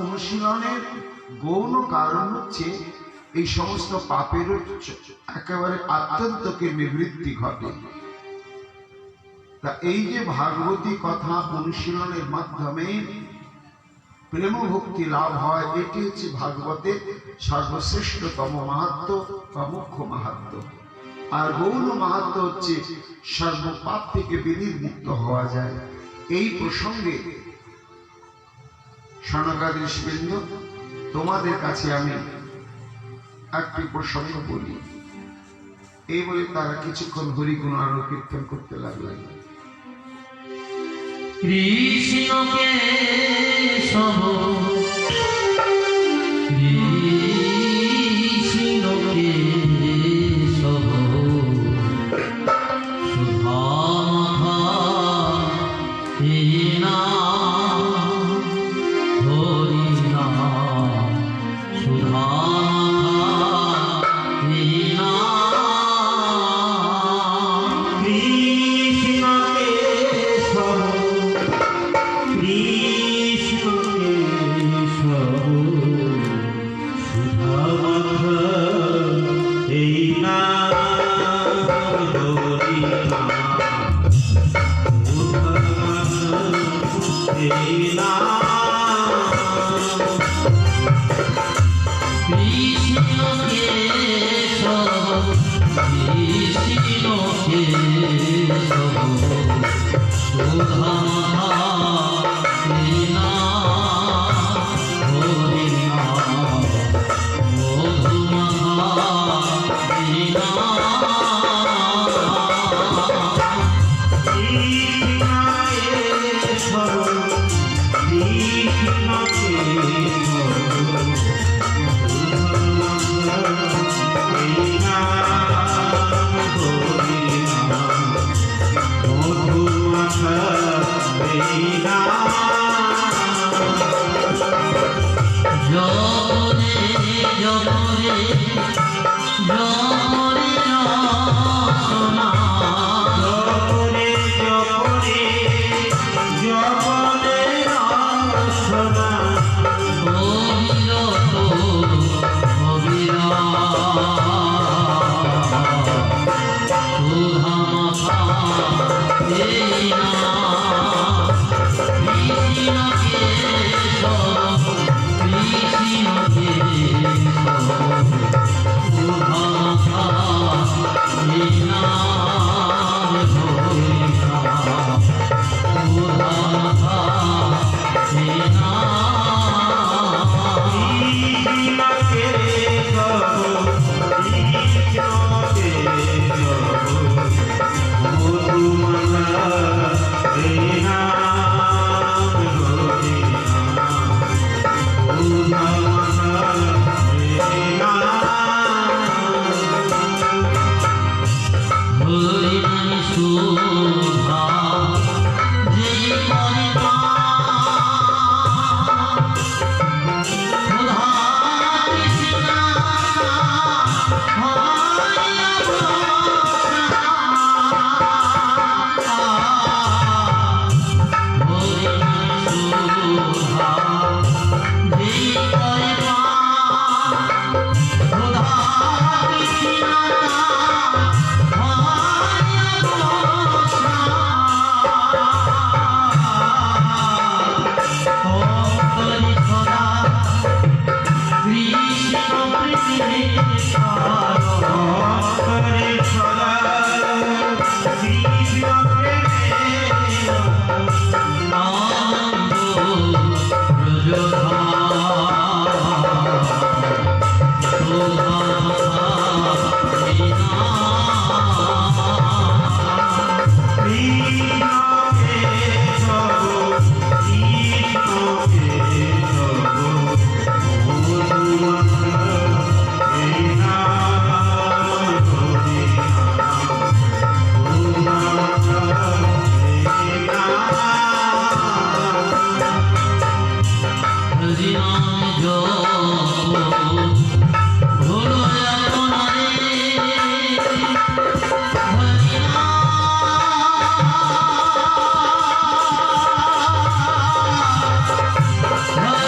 অনুশীলনের গৌণ কারণ হচ্ছে এই সমস্ত পাপের একেবারে আত্যন্তকে নিবৃত্তি ঘটে। তা এই যে ভাগবতী কথা অনুশীলনের মাধ্যমে প্রেম ভক্তি লাভ হয়, এটি হচ্ছে ভাগবতের সর্বশ্রেষ্ঠতম মাহাত্ম বা মুখ্য মাহাত্ম। আর গৌণ মাহাত্ম হচ্ছে সর্বপাপ থেকে বিনির্মুক্ত হওয়া যায়। এই প্রসঙ্গে সনকাদিশবৃন্দ, তোমাদের কাছে আমি একটি প্রসঙ্গ বলি। এই বলে তারা কিছুক্ষণ হরিগুণ আরো কীর্তন করতে লাগলেন। কৃষ্ণকে সব কৃষ্ণকে সব সুধা হরিনা হরিনা সুধা হরিনা কৃষ্ণকে সব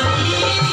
Hari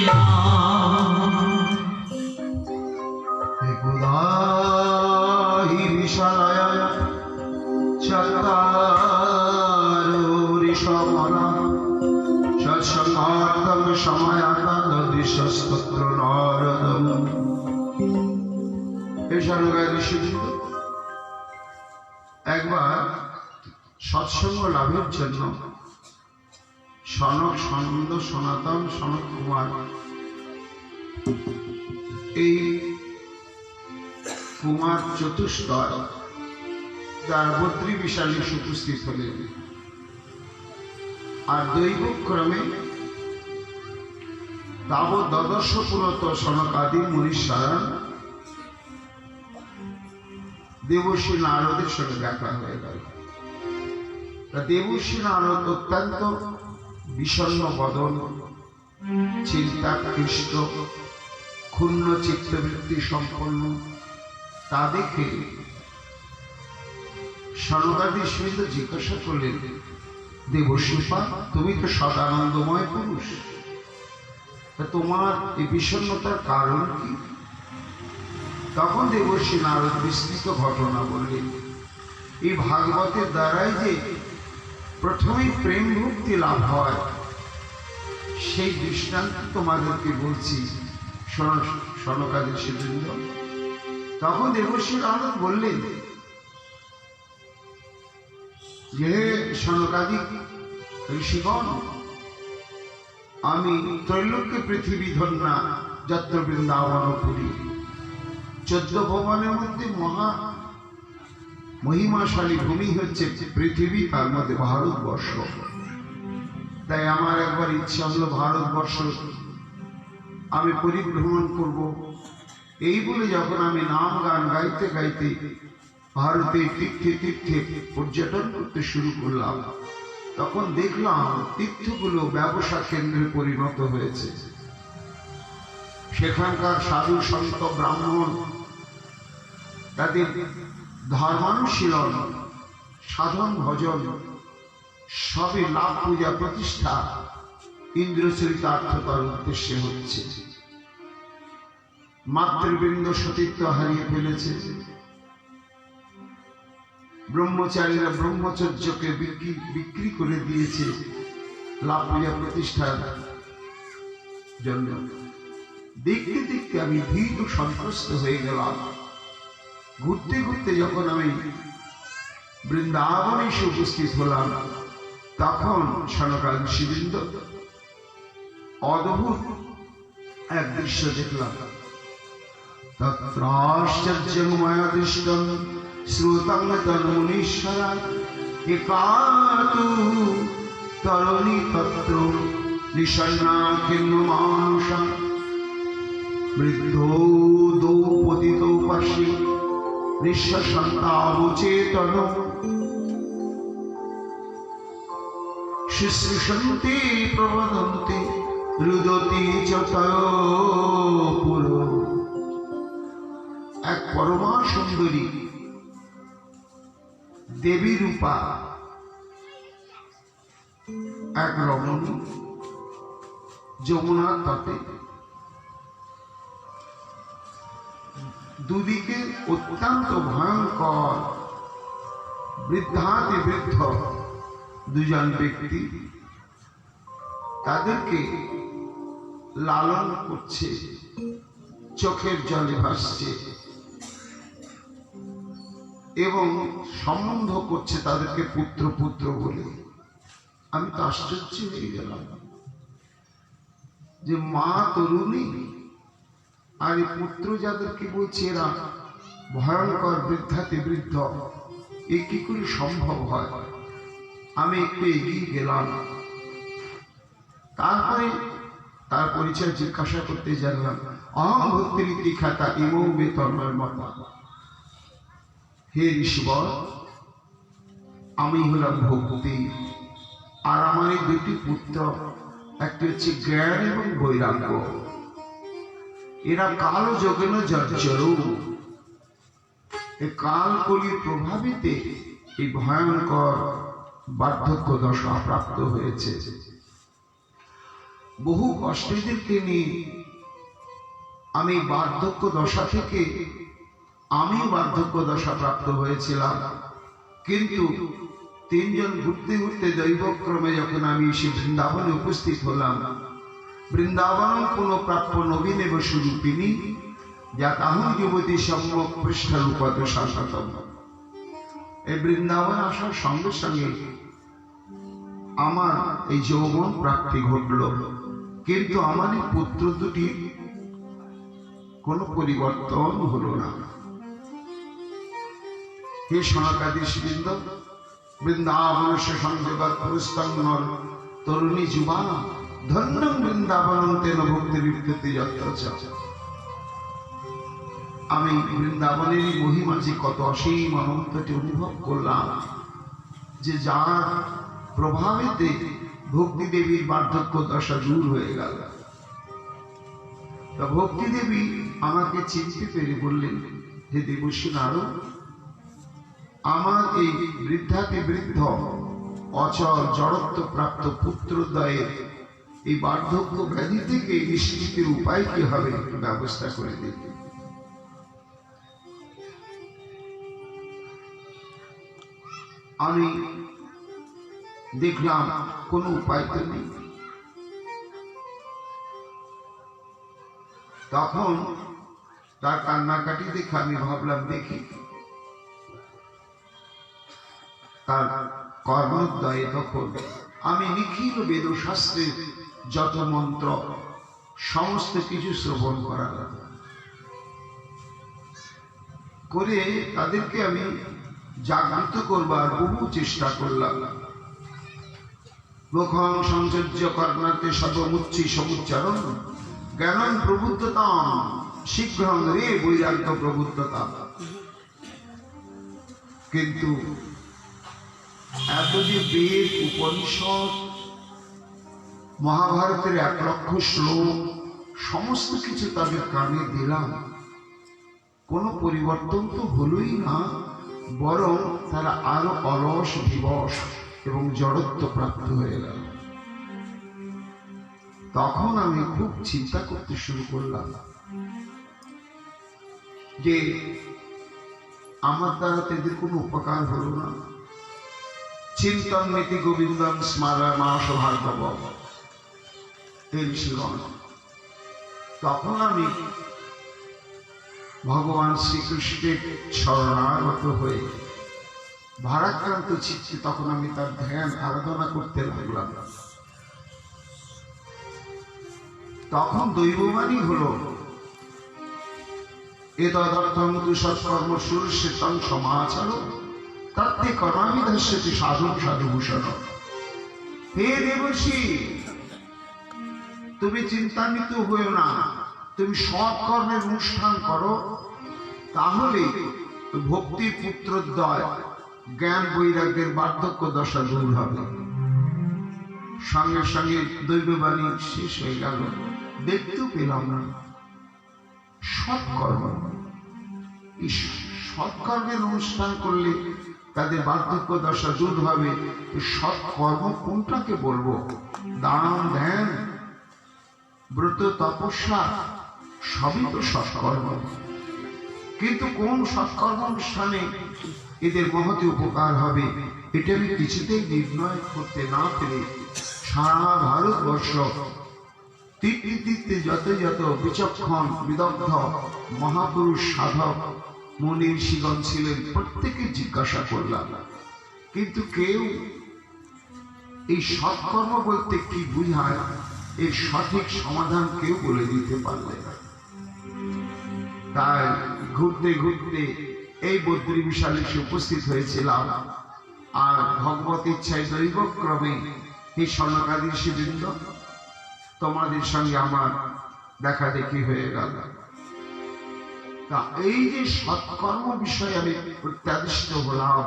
না একদাহি বিশালায় চত্বারি সমনা সৎসঙ্গার্থং সমায়াতা নদীশস্তোত্র নারদম। এই সনকাদি ঋষিবৃন্দ একবার সৎসঙ্গ লাভের জন্য সনক সনন্দ সনাতন সনক কুমার এই কুমার চতুষ্টয় যার বদ্রী বিশালী উপস্থিত হলেন। আর দৈবক্রমে তাবৎ দ্বাদশ পুরত সনকাদি মুনীশ্বরান দেবশ্রী নারদের সঙ্গে দেখা হয়ে গেল। দেবশ্রী নারদ অত্যন্ত বিষণ্ণ বদন, চিন্তা ক্লিষ্ট, ক্ষুণ্ণ চিত্তবৃত্তি সম্পন্ন। তা দেখে সনকাদি সহিত জিজ্ঞাসা করলেন, দেবশ্রীপা, তুমি তো সদানন্দময় পুরুষ, তোমার এই বিষণ্ণতার কারণ কি? তখন দেবশ্রী নারদ বিস্তৃত ঘটনা বললেন। এই ভাগবতের দ্বারাই যে প্রথমেই প্রেম ভক্তি লাভ হয়, সেই দৃষ্টান্ত তোমাদেরকে বলছি, সনকাদি ঋষিবৃন্দ। তখন দেবশ্রী নারদ বললেন যে, সনকাদি ঋষিগণ, আমি ত্রৈলোক্য পৃথিবী ধন্যা যত্র বৃন্দাবন পুরী, 14 ভুবনের মধ্যে মহা মহিমাশালী ভূমি হচ্ছে পৃথিবী, তার মধ্যে ভারতবর্ষ। তাই আমার একবার ইচ্ছা হলো ভারতবর্ষ আমি পরিভ্রমণ করব। এই বলে যখন আমি নাম গান গাইতে গাইতে ভারতের তীর্থে তীর্থে পর্যটন করতে শুরু করলাম, তখন দেখলাম তীর্থগুলো ব্যবসা কেন্দ্রে পরিণত হয়েছে। সেখানকার সাধু সন্ত ব্রাহ্মণ তাদের ধর্মানুশীলন, সাধন ভজন সবই লাভ পূজা প্রতিষ্ঠা ইন্দ্রচরিতার্থতার উদ্দেশ্যে হচ্ছে। মাতৃবৃন্দ সতীত্ব হারিয়ে ফেলেছে। ব্রহ্মচারীরা ব্রহ্মচর্যকে বিক্রি করে দিয়েছে লাভ পূজা প্রতিষ্ঠার জন্য। দেখতে দেখতে আমি ভীত সন্ত্রস্ত হয়ে গেলাম। ঘুরতে ঘুরতে যখন আমি বৃন্দাবনে এসে উপস্থিত হলাম, তখন সনকাদি ঋষিবৃন্দ অদ্ভুত এক দৃশ্য দেখলাম। তত্রাশ্চর্যময় দৃষ্টম শ্রুতং তন্মুনীশ্বরা একাতু তরণী তত্র নিষণ্ণা কিন্ন মানসা বৃদ্ধো দৌ পতিত পাশে নিঃশ্বাসন্তাবচেতন শুশ্রূষন্তে প্রবদন্তে রুদতি চ তয়োপুর। এক পরমা সুন্দরী দেবী রূপা এক রমণী যমুনার তটে, দুদিকে অত্যন্ত ভয়ঙ্কর বৃদ্ধাতি বৃদ্ধ দুজন ব্যক্তি তাদেরকে লালন করছে, চোখের জলে ভাসছে এবং সম্বন্ধ করছে তাদেরকে পুত্র পুত্র বলে। আমি তো আশ্চর্য হয়ে গেলাম যে মা তরুণী আর এই পুত্র যাদেরকে বলছে এরা ভয়ঙ্কর বৃদ্ধাতি বৃদ্ধ, এ কি করে সম্ভব হয়? আমি একটু এগিয়ে গেলাম। তারপরে তার পরিচয় জিজ্ঞাসা করতে জানলাম, অহং ভক্তিরীতি খাতা ইমৌ মে তন্ময় মতা। হে ঋষিবর, আমি হলাম ভক্তি, আর আমার এই দুটি পুত্র, একটা হচ্ছে জ্ঞান এবং বৈরাগ্য। এরা কাল যোগেন জর্জরু, এই কাল কলির প্রভাবিতে এই ভয়ঙ্কর বার্ধক্য দশা প্রাপ্ত হয়েছে। বহু কষ্টেদেরকে নিয়ে আমি বার্ধক্য দশা থেকে আমি বার্ধক্য দশা প্রাপ্ত হয়েছিলাম। কিন্তু তিনজন ঘুরতে ঘুরতে দৈবক্রমে যখন আমি এসে বৃন্দাবনে উপস্থিত হলাম, বৃন্দাবন কোন প্রাপ্য নবীনে বসুরূপিণী যা তাহু যুবতী সম্যক পৃষ্ঠারূপত শাশ্বতম। এই বৃন্দাবন আসার সঙ্গে সঙ্গে আমার এই যৌবন প্রাপ্তি ঘটল, কিন্তু আমার এই পুত্র দুটি কোনো পরিবর্তন হলো না। হে সনকাদিশবৃন্দ, বৃন্দাবন সংযোগাত পুরস্তঙ্গর তরুণী যুবা ধন্যং বৃন্দাবন তেন ভক্তি বিপ্লতি যত্র চ। আমি বৃন্দাবনের মহিমা যে কত অসীম অনন্তটি অনুভব করলাম, যে যার প্রভাবেতে ভক্তি দেবীর বার্ধক্য দশা দূর হয়ে গেল। তা ভক্তি দেবী আমাকে চিনতে পেরে বললেন, হে দেবশ্রী নারদ, আমার এই বৃদ্ধাতি বৃদ্ধ অচল জড়ত্ব প্রাপ্ত পুত্রদ্বয়ের এই বার্ধক্য ব্যাধি থেকে নিষ্কৃতির উপায় কি হবে একটু ব্যবস্থা করে দিন। আমি দেখলাম কোনো উপায় তো নেই। তখন তার কান্নাকাটি দেখে আমি ভাবলাম, দেখি তার কর্মোদ্দয়ে তখন আমি নিখিল বেদশাস্ত্রের যত মন্ত্র সমস্ত কিছু শ্রবণ করালাম, করে তাদেরকে আমি জাগৃত করবার বহু চেষ্টা করলাম। মুখং সংযোজ্য কর্ণাতে সর্বমুচ্ছি সমুচ্চারণ জ্ঞানং প্রবুদ্ধতাম শীঘ্রং রে বৈরাগ্য প্রবুদ্ধতা। কিন্তু এত যে বেদ উপনিষদ মহাভারতের 1 লক্ষ শ্লোক সমস্ত কিছু তাদের কানে দিলাম, কোনো পরিবর্তন তো হলোই না, বরং তারা আরো অলস দিবস এবং জড়ত্ব প্রাপ্ত হয়ে গেল। তখন আমি খুব চিন্তা করতে শুরু করলাম যে আমার দ্বারা তাদের কোনো উপকার হলো না। চিন্তন নীতি গোবিন্দম স্মারয় মাস ভার্গব ঋষিগণ। তখন আমি ভগবান শ্রীকৃষ্ণের শরণাগত হয়ে ভারাক্রান্ত চিত্তে তখন আমি তার ধ্যান আরাধনা করতে লাগলাম। তখন দৈববাণী হলো, এতদর্থং তু সৎকর্ম সুরস্যেতং সমাচার তাতে কর্মাবিধাস্যতি সাধন সাধুভূষণ। হে দেবর্ষি, তুমি চিন্তান্বিত হয়েও না, তুমি সৎকর্মের অনুষ্ঠান করো, তাহলে ভক্তির পুত্রদ্বয় জ্ঞান বৈরাগ্যের বার্ধক্য দশা দূর হবে। সঙ্গে সঙ্গে দৈববাণী শেষ হয়ে গেল, দেখতেও পেলাম না। সৎকর্ম, সৎকর্মের অনুষ্ঠান করলে তাদের বার্ধক্য দশা দূর হবে। সৎকর্ম কোনটাকে বলবো? দান ধ্যান ব্রত তপস্যা সবই তো সৎকর্ম, কিন্তু কোন সৎকর্ম অনুষ্ঠানে এদের মহতে উপকার হবে এটা আমি কিছুতেই নির্ণয় করতে না পেরে সারা ভারতবর্ষ তীর্থে যত যত বিচক্ষণ বিদগ্ধ মহাপুরুষ সাধক মুনি ঋষিগণ ছিলেন, প্রত্যেকে জিজ্ঞাসা করলাম, কিন্তু কেউ এই সৎকর্ম বলতে কি বুঝায় এর সঠিক সমাধান কেউ বলে দিতে পারলে না। তাই ঘুরতে ঘুরতে এই বদ্রী বিশালে উপস্থিত হয়েছিলাম, আর ভগবত ইচ্ছায় দৈবক্রমে এই সনকাদিশবৃন্দ তোমাদের সঙ্গে আমার দেখা দেখি হয়ে গেল। তা এই যে সৎকর্ম বিষয়ে আমি প্রত্যাদিষ্ট হলাম,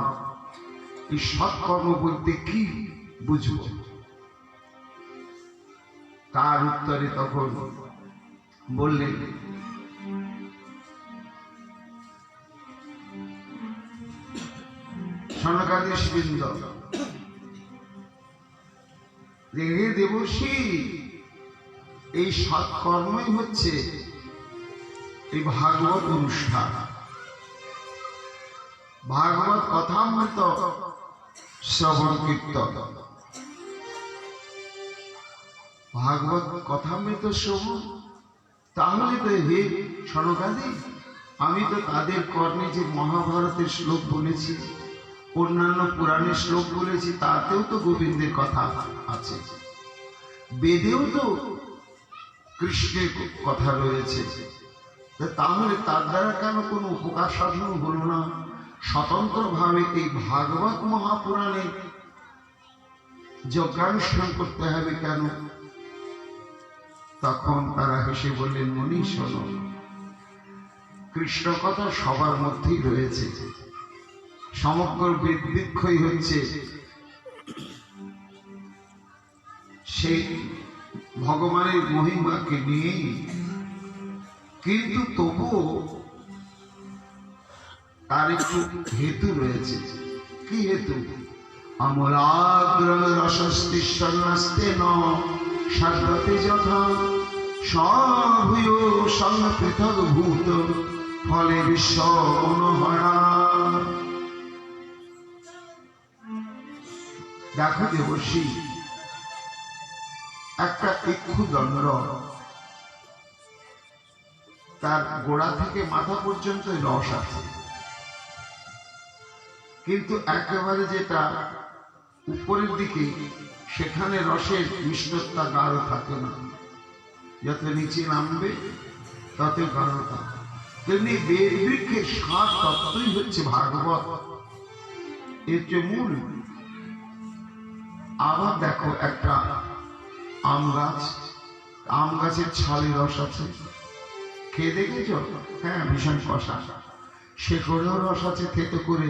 এই সৎকর্ম বলতে কি বুঝব? তার উত্তরে তখন বললেন, সনকাদিশবৃন্দ, হে দেবর্ষি, এই সৎকর্মই হচ্ছে এই ভাগবত অনুষ্ঠান। ভাগবত কথামৃত শ্রবণ কীর্তন, ভাগবত কথামৃত শ্রবণ। তাহলে তো হে সনকাদি, আমি তো তাদের কর্ণে যে মহাভারতের শ্লোক বলেছি, অন্যান্য পুরাণের শ্লোক বলেছি, তাতেও তো গোবিন্দের কথা আছে, বেদেও তো কৃষ্ণের কথা রয়েছে। তাহলে তার দ্বারা কেন কোনো উপকার সাধন হলো না? স্বতন্ত্রভাবে এই ভাগবত মহাপুরাণে যজ্ঞানুষ্ঠান করতে হবে কেন? তখন তারা হেসে বললেন, মনি শোনো, কৃষ্ণ কথা সবার মধ্যেই রয়েছে। সমগ্র বৃক্ষই হচ্ছে সেই ভগবানের মহিমাকে নিয়েই, কিন্তু তবুও তার একটু হেতু রয়েছে। কি হেতু? আমলাগ্রম রসস্তিষ্ঠন্নাস্তে ন সাধতে যথা সভূয় সংপৃথক ভূত ফলে বিশ্ব মনোহরা। দেখো দেবর্ষি, একটা ইক্ষুদণ্ড, তার গোড়া থেকে মাথা পর্যন্ত রস আছে, কিন্তু একেবারে যেটা উপরের দিকে সেখানে রসের মিষ্টতা গাঢ় থাকে না। যত নিচে নামবে তত গাঢ়তা। তেমনি বেদ বৃক্ষের সাত তত্ত্বই হচ্ছে ভাগবত, এর যে মূল। আবার দেখো একটা আম গাছ, আম গাছের ছালে রস আছে, খেয়ে দেখেছ? হ্যাঁ, ভীষণ কষা। শেকড়েও রস আছে, থেতো করে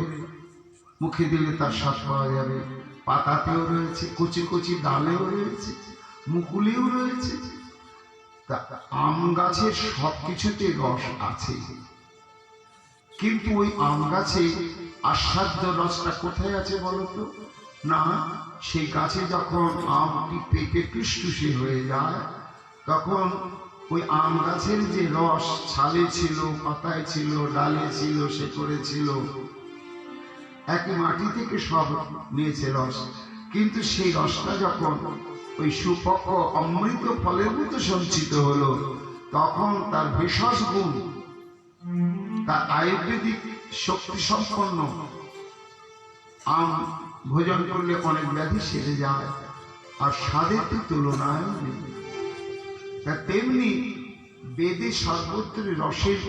মুখে দিলে তার স্বাদ পাওয়া যাবে। পাতাতেও রয়েছে, কচি কচি ডালেও রয়েছে, মুকুলেও রয়েছে। তা আম গাছের সবকিছুতে রস আছে, কিন্তু ওই আম গাছে আস্বাদ্য রসটা কোথায় আছে বলতো? না, সেই গাছে যখন আমটি পেকে টুসটুসে হয়ে যায়, তখন ওই আম গাছের যে রস ছালে ছিল, পাতায় ছিল, ডালে ছিল, শেকড়ে ছিল, একই মাটি থেকে সব নিয়েছে রস। কিন্তু সেই রসটা যখন ওই সুপক্ষ অমৃত ফলের মতো সঞ্চিত হলো, তখন তার ভেষজ গুণ, তার আয়ুর্বেদিক শক্তি সম্পন্ন। আম ভোজন করলে অনেক ব্যাধি সেরে যায়, আর স্বাদের তো তুলনায় নেই। তা তেমনি বেদে সর্বত্র রসের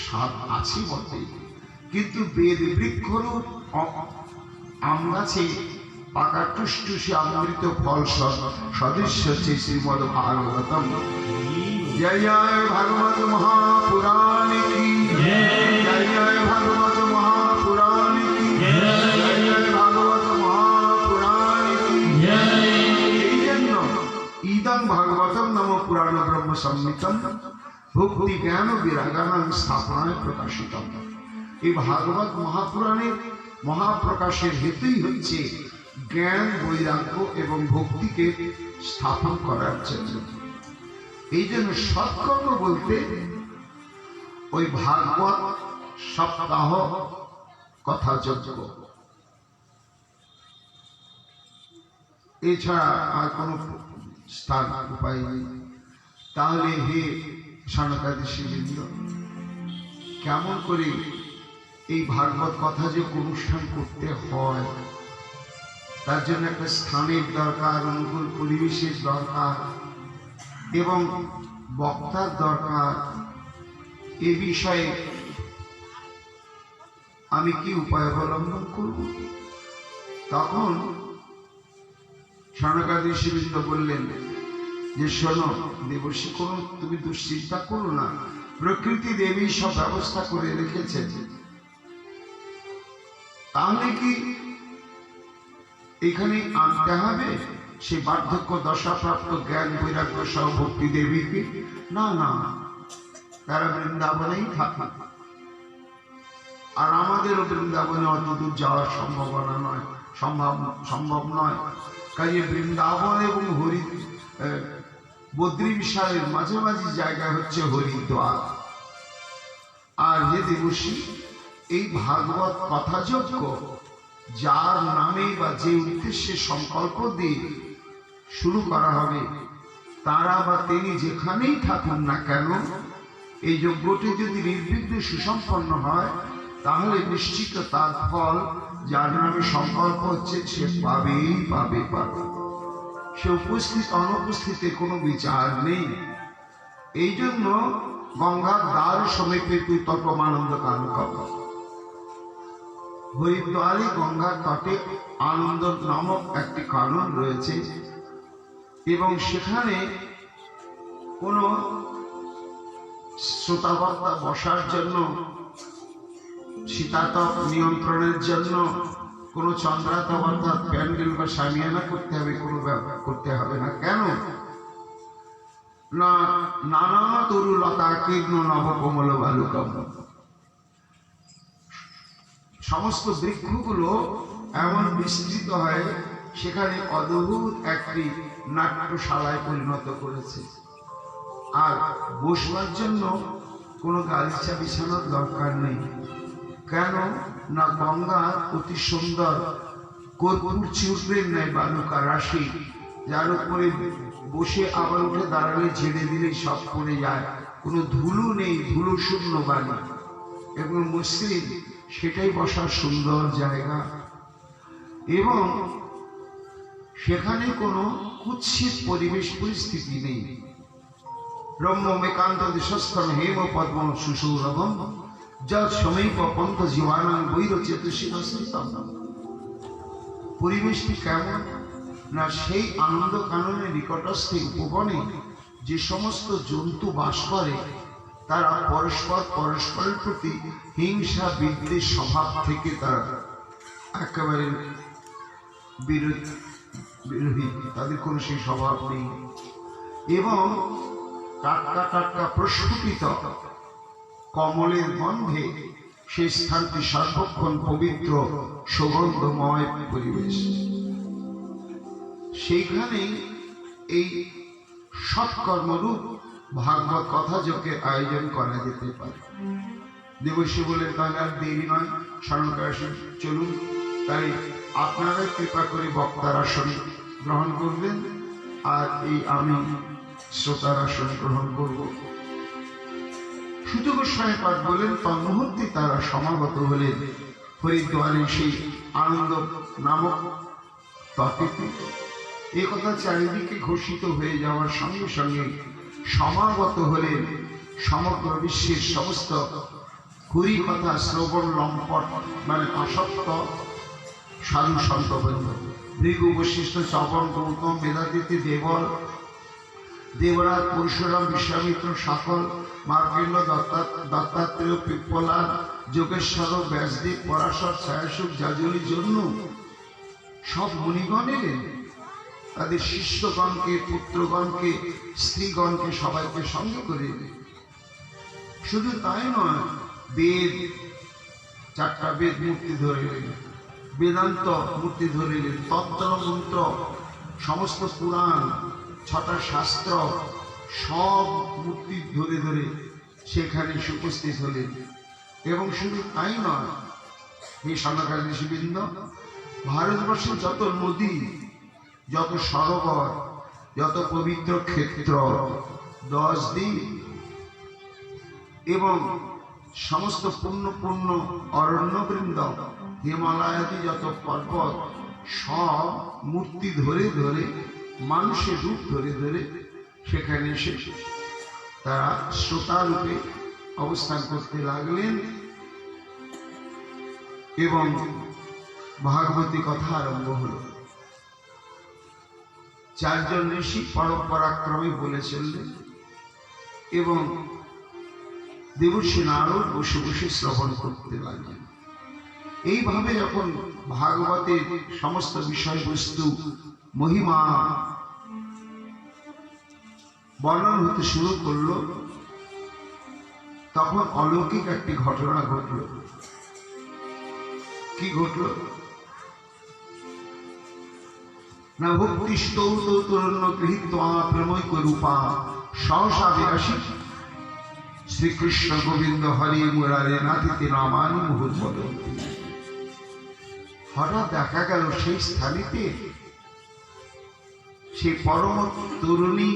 স্বাদ আছে বটে, কিন্তু বেদ বৃক্ষরও আম গাছে পাকা টুসটুসে অমৃত ফল সদৃশ্য হচ্ছে শ্রীমদ ভাগবতম। জয় জয় ভাগবত মহাপুরাণ কি, জয় জয় ভাগবত মহাপুরাণ কি, জয় জয় ভাগবত মহাপুরাণ কি। এই জন্য ইদং ভাগবতম নম পুরাণ ব্রহ্ম সংহিতম ভক্তি জ্ঞান বিরাগানাং স্থাপনায় প্রকাশিতম। এই ভাগবত মহাপুরাণের মহাপ্রকাশের হেতুই হচ্ছে জ্ঞান, বৈরাগ্য এবং ভক্তিকে স্থাপন করার জন্য। এই জন্য সৎকর্ম বলতে ওই ভাগবত সপ্তাহ কথা যজ্ঞ, এছাড়া আর কোন স্থান উপায় নেই। তাহলে হে সনকাদি শিবৃন্দ, কেমন করে এই ভাগবত কথা যে অনুষ্ঠান করতে হয়, তার জন্য একটা স্থানের দরকার, অনুকূল পরিবেশের দরকার এবং বক্তার দরকার। এ বিষয়ে আমি কি উপায় অবলম্বন করব? তখন সনকাদি শিবৃন্দ বললেন যে, শোনো দেবর্ষি, কোনো তুমি দুশ্চিন্তা করো না, প্রকৃতি দেবী সব ব্যবস্থা করে রেখেছে। তাহলে কি এখানে আনতে হবে সেই বার্ধক্য দশাপ্রাপ্ত জ্ঞান বৈরাগ্য সহ ভক্তি দেবীকে? না না, তারা বৃন্দাবনেই থাকে, আর আমাদেরও বৃন্দাবনে অত দূর যাওয়ার সম্ভাবনা নয়, সম্ভব নয়। কাজে বৃন্দাবন এবং বদ্রী বিশালের মাঝামাঝি জায়গা হচ্ছে হরিদ্বার। আর হে দেবশ্রী, এই ভাগবত কথাযজ্ঞ যার নামে বা যে উদ্দেশ্যে সংকল্প দিয়ে শুরু করা হবে, তারা বা তিনি যেখানেই থাকুন না কেন, এই যজ্ঞটি যদি নির্বিঘ্নে সুসম্পন্ন হয়, তাহলে নিশ্চিত তার ফল যার নামে সংকল্প হচ্ছে সে পাবেই পাবে। সে উপস্থিত অনুপস্থিতের কোনো বিচার নেই। এই জন্য গঙ্গার দ্বার সমীপে তুই তটমানন্দ কান কর। হরিদ্বারে গঙ্গার তটে আনন্দ নামক একটি কানন রয়েছে, এবং সেখানে কোনো শ্রোতাবর্তা বসার জন্য, শীতাতপ নিয়ন্ত্রণের জন্য কোনো চন্দ্রাতপ অর্থাৎ প্যান্ডেল বা সামিয়ানা করতে হবে না। কেন না? নানা তরুলতা কীর্ণ নবকমল বালুকম, সমস্ত বৃক্ষগুলো এমন বিস্তৃত হয়, সেখানে অদ্ভুত একটি নাট্যশালায় পরিণত করেছে। আর বসবার জন্য কোনো গালিচা বিছানোর দরকার নেই। কেন না? গঙ্গা অতি সুন্দর কর্পূর চূর্ণের ন্যায় বালুকা রাশি, যার উপরে বসে আবার উঠে দাঁড়ালে ঝেড়ে দিলেই সব পড়ে যায়, কোনো ধুলো নেই, ধুলো শূন্য বালি এবং মসৃণ, সেটাই বসার সুন্দর জায়গা। এবং সেখানে কোনো কুৎসিত পরিবেশ পরিস্থিতি নেই। রম্য মেকান্ত দেশস্থন হেম পদ্ম সুসৌরভম যৎ সমীপ পন্থ জীবানাং বৈর চেতুষিতম। পরিবেশটি কেমন না? সেই আনন্দ কাননের নিকটস্থে উপবনে যে সমস্ত জন্তু বাস করে, তারা পরস্পরের প্রতি হিংসা বিদ্বেষ স্বভাব থেকে তারা একেবারে বিরোধী, তাদের কোনো সেই স্বভাব নেই। এবং টাটকা টাটকা প্রস্ফুটিত কমলের গন্ধে সেই স্থানটি সর্বক্ষণ পবিত্র সুগন্ধময় পরিবেশ। সেইখানে এই সৎকর্মরূপ ভাগবত কথা যজ্ঞের আয়োজন করা যেতে পারে। দেবশ্রী বলেন, তাহলে আর দেরি নয়, স্মরণকার চলুন। তাই আপনারা কৃপা করে বক্তার আসন গ্রহণ করবেন, আর এই আমি শ্রোতার আসন গ্রহণ করব। সুত গোস্বামী পাঠ বলেন, তন্মুহূর্তে তারা সমাগত হলেন হরিদ্বারের সেই আনন্দ নামক তটেতে। এ কথা চারিদিকে ঘোষিত হয়ে যাওয়ার সঙ্গে সঙ্গে সমাগত হলেন সমগ্র বিশ্বের সমস্ত হরি কথা শ্রবণ লম্পট মানে আসক্ত সাধু সন্তবৃন্দ। ভৃগু বশিষ্ঠ চবন গৌতম মেধাতিথি দেবল দেবরাজ পরশুরাম বিশ্বামিত্র সকল মার্কেন্ড দত্তাত্রেয় পিপ্পলা যোগেশ্বর ব্যাসদেব পরাশর ছায়াসুখ জাজুলির জন্য সব মুনিগণ এলেন। তাদের শিষ্যগণকে, পুত্রগণকে, স্ত্রীগণকে সবাইকে সঙ্গে করে এলেন। শুধু তাই নয়, বেদ, 4টা বেদ মূর্তি ধরে এলেন, বেদান্ত মূর্তি ধরে এলেন, তন্ত্র মন্ত্র, সমস্ত পুরাণ, 6টা শাস্ত্র, সব মূর্তি ধরে ধরে সেখানে উপস্থিত হলেন। এবং শুধু তাই নয়, এই সমকাল ঋষিবৃন্দ, ভারতবর্ষের যত নদী, যত সরোবর, যত পবিত্র ক্ষেত্র, 10 দিন এবং সমস্ত পূর্ণ অরণ্যবৃন্দ, হিমালয়াদি যত পর্বত, সব মূর্তি ধরে ধরে, মানুষের রূপ ধরে ধরে সেখানে এসে তারা শ্রোতারূপে অবস্থান করতে লাগলেন এবং ভাগবতী কথা আরম্ভ হল। 4 জন ঋষি পরম্পরাক্রমে বলে চললেন এবং দেবর্ষি নারদ বসে বসে শ্রবণ করতে লাগলেন। এইভাবে যখন ভাগবতের সমস্ত বিষয়বস্তু মহিমা বর্ণন হতে শুরু করলো, তখন অলৌকিক একটি ঘটনা ঘটল। কি ঘটল? না ভক্তি স্তৌতরণ্য গৃহীত্বা প্রমৈক রূপা সহসা বিরাসী শ্রীকৃষ্ণ গোবিন্দ হরি মুরারে নাথিতে নামানি মুহুর বদন্তি। হঠাৎ দেখা গেল সেই স্থানীতে সেই পরম তরুণী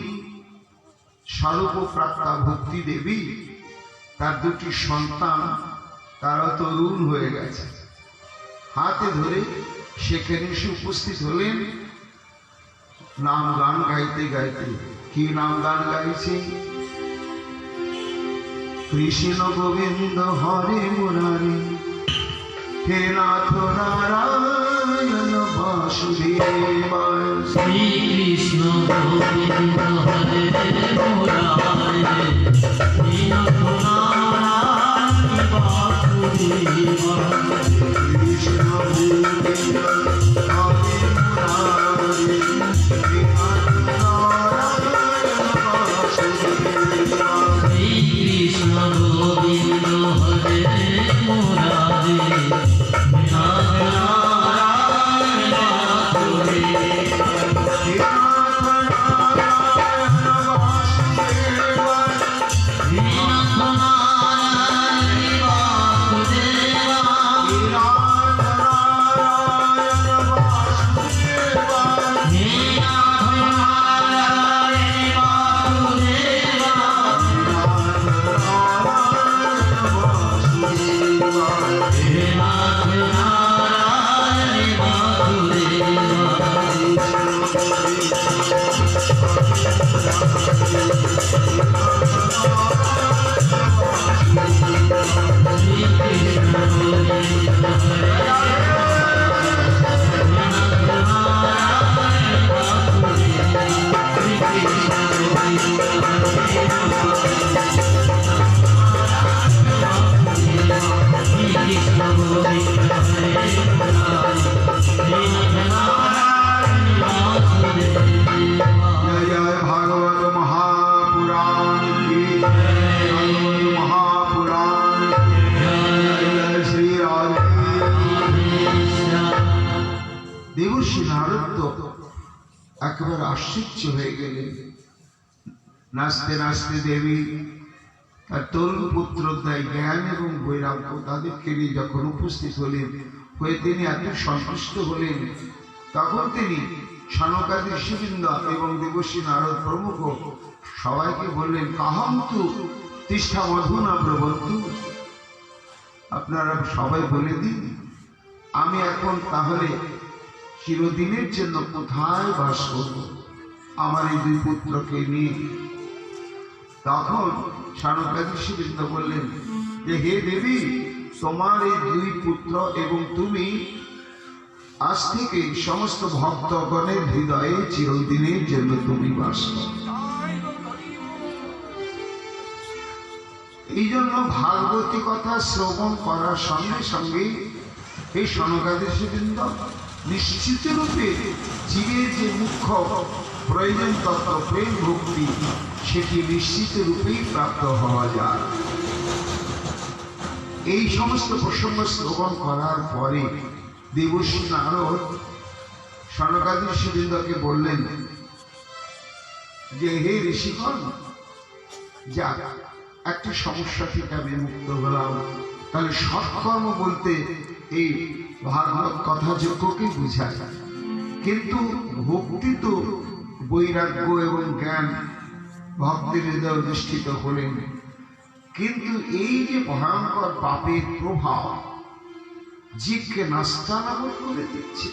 স্বরূপপ্রাপ্তা ভক্তি দেবী তার দুটি সন্তান তারা তরুণ হয়ে গেছে, হাতে ধরে সেখানে এসে উপস্থিত হলেন। নাম গান গাইতে গাইতে, কি নাম গান গাইছে? কৃষ্ণ গোবিন্দ হরে মুরারি হে নাথ নারায়ণ বাসুদেব। শ্রী কৃষ্ণ গোবিন্দ হরে মুরারি হে নাথ নারায়ণ বাসুদেব। কৃষ্ণ গোবিন্দ হরে মুরারি হে নাথ নারায়ণ বাসুদেব। শ্রী কৃষ্ণ গোবিন্দ হরে মুরারি হে নাথ নারায়ণ বাসুদেব। হে নাথ নারায়ণ বাসুদেব। হে নাথ নারায়ণ বাসুদেব। হে নাথ নারায়ণ বাসুদেব। হে নাথ নারায়ণ বাসুদেব। হে নাথ নারায়ণ বাসুদেব। শ্রী কৃষ্ণ গোবিন্দ হরে जय जय भागवत महापुराण की, भागवत महापुराण की। जय जय श्री राधे। দেবর্ষি নারদ তো একেবারে আশ্চর্য হয়ে গেলেন। নাচতে নাচতে দেবী তার তরুণ পুত্র দেয় জ্ঞান এবং বৈরাগ্য তাদেরকে নিয়ে যখন উপস্থিত হলেন, হয়ে তিনি এত সন্তুষ্ট হলেন, তখন তিনি সনকাদি ঋষিবৃন্দ এবং দেবর্ষি নারদ প্রমুখ সবাইকে বললেন, কাহান্তু তিষ্ঠা মধুনা প্রবন্তু। আপনারা সবাই বলে দিন, আমি এখন তাহলে চিরদিনের জন্য কোথায় বাস করব আমার এই দুই পুত্রকে নিয়ে? তখন সনকাদি ঋষিবৃন্দ বললেন যে, হে দেবী, তোমার এই দুই পুত্র এবং তুমি আজ থেকে সমস্ত ভক্তগণের হৃদয়ে চিরদিনের জন্য তুমি বাস করো। এই জন্য ভাগবতী কথা শ্রবণ করার সঙ্গে সঙ্গে এই সনকাদি ঋষিবৃন্দ নিশ্চিত রূপে জীবের যে মুখ্য প্রয়োজন তত্ত্ব প্রেম ভক্তি, সেটি নিশ্চিত রূপেই প্রাপ্ত হওয়া যায়। এই সমস্ত প্রসঙ্গ শ্রবণ করার পরে দেবর্ষি নারদ সনকাদি ঋষিবৃন্দকে বললেন যে, হে ঋষিগণ, যাক একটা সমস্যা থেকে আমি মুক্ত হলাম। তাহলে সৎকর্ম বলতে এই ভাগবত কথা যোগ্যকে বুঝায়, কিন্তু ভক্তি তো বৈরাগ্য এবং জ্ঞান ভক্তির হৃদয় অধিষ্ঠিত হলেন। কিন্তু এই যে ভয়ঙ্কর পাপের প্রভাব জীবকে নাস্তানাবুদ করে দিচ্ছে,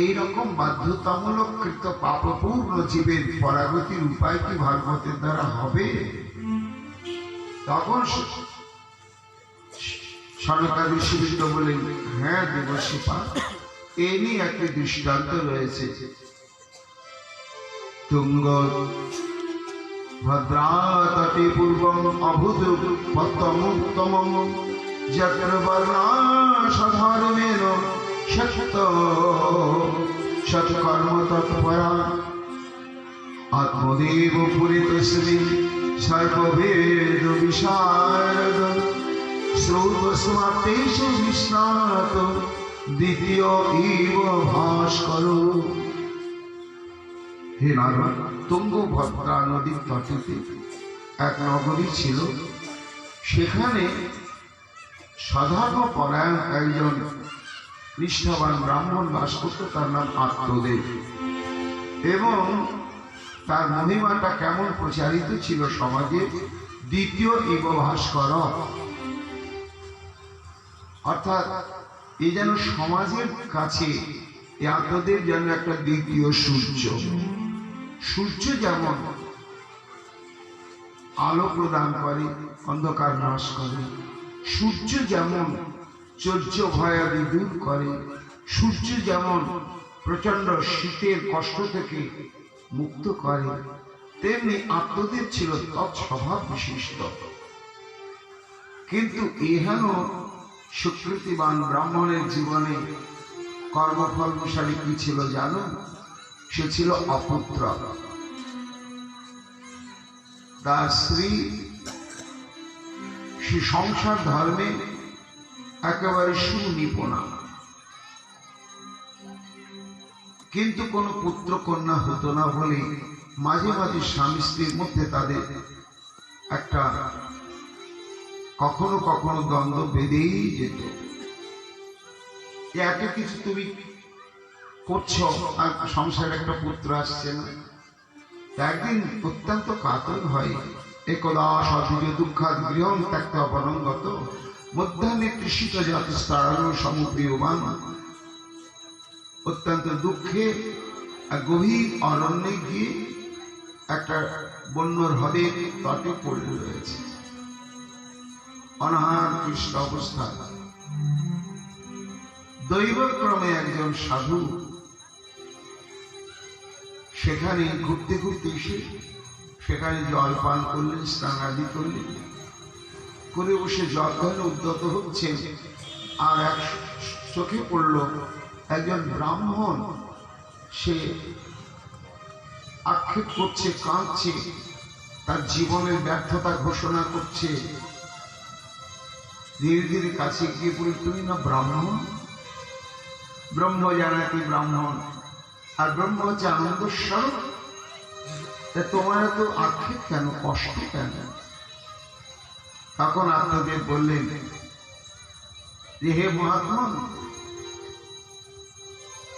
এইরকম বাধ্যতামূলক কৃত পাপপূর্ণ জীবের পরাগতির উপায় কি ভাগবতের দ্বারা হবে? তখন সনকাদি ঋষিবৃন্দ বলেন, হ্যাঁ দেবর্ষিপা, এ নিয়ে একটি দৃষ্টান্ত রয়েছে। তুঙ্গ ভদ্রাতটে পূর্বম অভূত পত্তমুত্তম যত্র বর্ণা সাধর্মেণ সত্য সৎকর্ম তৎপরা আত্মদেব পুরিতস্মিন সর্বভেদ বিশারদ শ্রৌতস্মাতেষু বিস্নাত দ্বিতীয় ইব ভাস্কর। হে নারদ, তুঙ্গভদ্রা নদীর তটেতে এক নগরী ছিল। সেখানে সাধর্ম পরায়ণ একজন নিষ্ঠাবান ব্রাহ্মণ বাস করত, তার নাম আত্মদেব। এবং তার মহিমাটা কেমন প্রচারিত ছিল সমাজে, দ্বিতীয় ইব ভাস্কর, অর্থাৎ এই যেন সমাজের কাছে এই আত্মদেব যেন একটা দ্বিতীয় সূর্য। সূর্য যেমন আলো প্রদান করে, অন্ধকার নাশ করে, সূর্য যেমন চর্য ভয়াদি দূর করে, সূর্য যেমন প্রচন্ড শীতের কষ্ট থেকে মুক্ত করে, তেমনি আত্মদেব ছিল তৎস্বভাব বিশিষ্ট। কিন্তু এহেন সুকৃতিবান ব্রাহ্মণের জীবনে কর্মফলশালী কি ছিল জানো? সে ছিল অপুত্র। তার স্ত্রী সে সংসার ধর্মে একেবারে সুনিপুণা, কিন্তু কোনো পুত্র কন্যা হতো না বলে মাঝে মাঝে স্বামী স্ত্রীর মধ্যে তাদের একটা কখনো কখনো দ্বন্দ্ব বেঁধেই যেত। এত কিছু তুমি করছো আর সংসারে একটা পুত্র আসছে না। একদিন অত্যন্ত কাতর হয়। একদা সদ্বিজ দুঃখাদ গৃহং ত্যক্ত্বা বনঙ্গত মধ্যাহ্নে তৃষিত জাতস্তারণ সমপ্রিয়বান। অত্যন্ত দুঃখে গভীর অরণ্যে গিয়ে একটা বন্য হ্রদের তটে পড়ে রয়েছে, অনাহার কৃষ্ণ অবস্থা। দৈবক্রমে একজন সাধু সেখানে ঘুরতে ঘুরতে এসে সেখানে জল পান করলেন, স্নান আদি করলেন, করে বসে জল ধরে উদ্যত হচ্ছেন। আর এক চোখে পড়ল একজন ব্রাহ্মণ, সে আক্ষেপ করছে, কাঁদছে, তার জীবনের ব্যর্থতা ঘোষণা করছে। ধীরে ধীরে কাছে গিয়ে বলি, তুমি না ব্রাহ্মণ? ব্রহ্ম জানাতি ব্রাহ্মণ, আর ব্রহ্ম হচ্ছে আনন্দ স্বরূপ, তোমার এত আক্ষেপ কেন, কষ্ট কেন? তখন আত্মদেব বললেন যে হে মহাত্মা,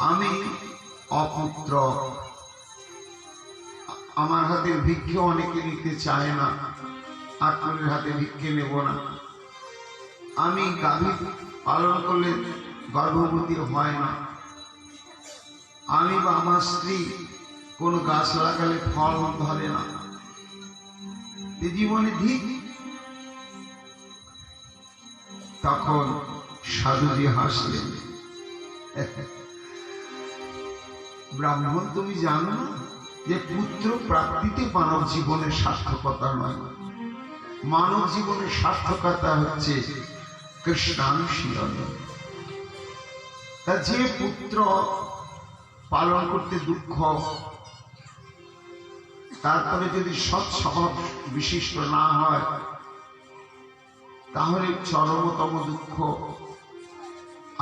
আমি অপুত্র, আমার হাতে ভিক্ষে অনেকে নিতে চায় না, আপনাদের হাতে ভিক্ষে নেব না। আমি গাভী পালন করলে গর্ভবতী হয় না, আমি বা আমার স্ত্রী কোন গাছ লাগালে ফল ধরে না, জীবনে ঠিক। তখন সাধুজি হাসলেন, ব্রাহ্মণ তুমি জানো না যে পুত্র প্রাপ্তিতে মানব জীবনের সার্থকতা নয়, মানব জীবনের সার্থকতা হচ্ছে কৃষ্ণানুশীলন। যে পুত্র পালন করতে দুঃখ, তারপরে যদি সৎ স্বভাব বিশিষ্ট না হয় তাহলে চরমতম দুঃখ,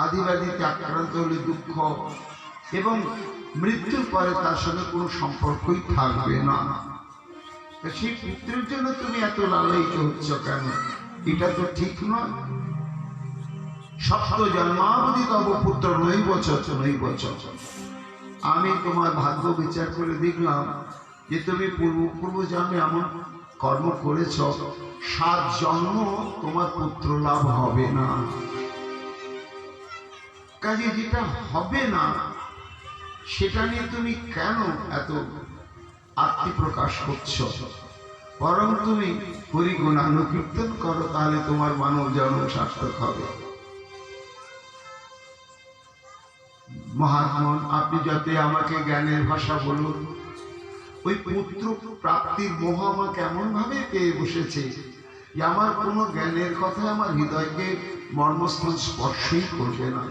আদিবাদীতে আক্রান্ত হলে দুঃখ, এবং মৃত্যুর পরে তার সঙ্গে কোনো সম্পর্কই থাকবে না। সেই পুত্রের জন্য তুমি এত লালায়িত হচ্ছ কেন? এটা তো ঠিক নয়। সপ্ত জন্মাবধি তব পুত্র নৈব চ নৈব চ। আমি তোমার ভাগ্য বিচার করে দেখলাম যে তুমি পূর্ব জন্মে এমন কর্ম করেছ, 7 জন্ম তোমার পুত্র লাভ হবে না। কাজে যেটা হবে না সেটা নিয়ে তুমি কেন এত আত্মপ্রকাশ করছো? বরং তুমি হরিগুণানুকীর্তন করো, তাহলে তোমার মানব জন্ম সার্থক হবে। মহাত্মা, আপনি যাতে আমাকে জ্ঞানের ভাষা বলুন। ওই পুত্র প্রাপ্তির মোহ আমাকে এমন ভাবে পেয়ে বসেছে যে আমার কোনো জ্ঞানের কথা আমার হৃদয়কে মর্মস্থল স্পর্শই করবে না।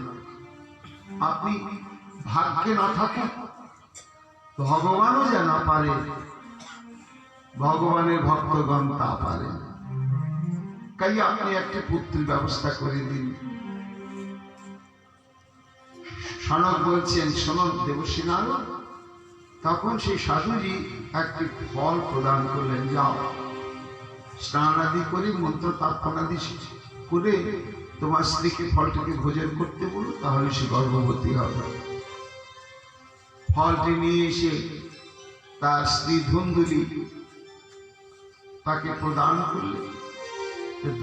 আপনি ভাগ্যে না থাকুন, ভগবানও যেন পারে, ভগবানের ভক্তগণ তা পারে। তাই আপনি একটি পুত্রের ব্যবস্থা করে দিন। সনক বলছেন, শোনো দেবশ্রী নারদ। তখন সেই সাধুজি একটি ফল প্রদান করলেন, যাও স্নান আদি করে মন্ত্র তাৎপনাদি করে তোমার স্ত্রীকে ফলটিকে ভোজন করতে বলো, তাহলে সে গর্ভবতী হবে। ফলটি নিয়ে এসে তার স্ত্রী ধুন্দুলি তাকে প্রদান করলেন।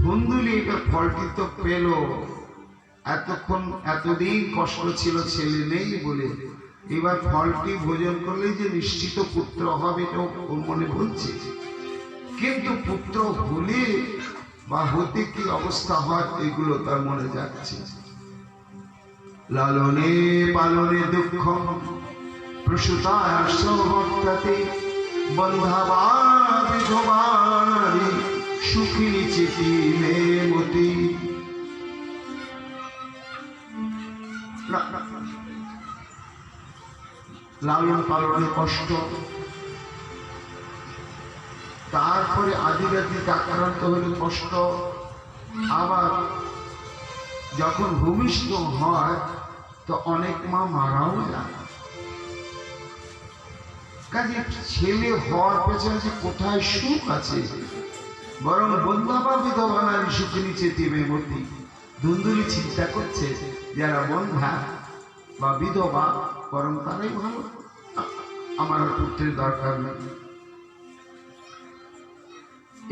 ধুন্দুলি এটা ফলটি তো পেল, এতদিন কষ্ট ছিল ছেলে নেই বলে, এবার ফলটি ভোজন করলে যে নিশ্চিত পুত্র হবে এটা ওর মনে বলছে। কিন্তু পুত্র হলে বা হতে কি অবস্থা হয় এগুলো তার মনে যাচ্ছে। লালনে পালনে দুঃখ প্রসূতায়ার্ষবর্ততে বন্ধাবা বিধবানারি সুখিনী চিতি মে মতি। লালন পালনে কষ্ট, তারপরে আদিব্যাধিতে আক্রান্ত হলে কষ্ট, আবার যখন ভূমিষ্ঠ হয় তো অনেক মা মারাও যায়। কাজে ছেলে হওয়ার পেছনে যে কোথায় সুখ আছে, বরং বন্ধাবা বিধবা নারী সুখিনী চেতি মেমতি। ধুন্দুলি চিন্তা করছে যারা বন্ধা বা বিধবা বরং তারাই ভালো, আমার পুত্রের দরকার নেই।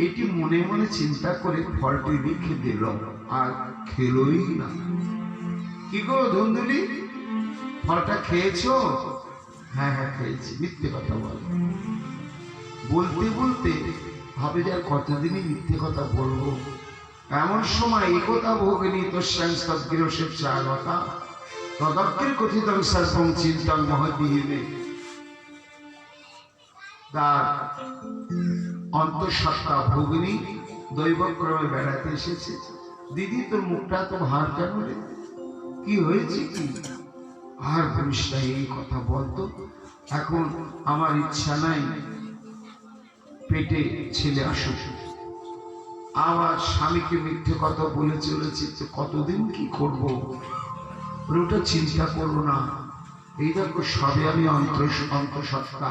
এটি মনে মনে চিন্তা করে ফলটি রেখে দিল, আর খেলোই না। কি গো ধুন্দুলি, ফলটা খেয়েছো? হ্যাঁ হ্যাঁ খেয়েছি। মিথ্যে কথা বলতে বলতে ভাবে যে আর কতদিনই মিথ্যে কথা বলবো। এমন সময় একথা ভোগিনী তস্যাং তদ্গৃহস্য স্বাগতা তদগ্রে কথিতং সর্বং চিন্তং মহদ্বিহীনে। তার অন্তঃসত্ত্বা ভগিনী দৈবক্রমে বেড়াতে এসেছে। দিদি তোর মুখটা তো ভার কেন রে, কি হয়েছে কি? আর বলিস না, এই কথা বলতো, এখন আমার ইচ্ছা নাই পেটে ছেলে আসুক। আবার স্বামীকে মিথ্যে কথা বলে চলেছে, তো কতদিন কি করবো? ওটা চিন্তা করবো না, এই দেখো সবে আমি অন্তঃসত্ত্বা,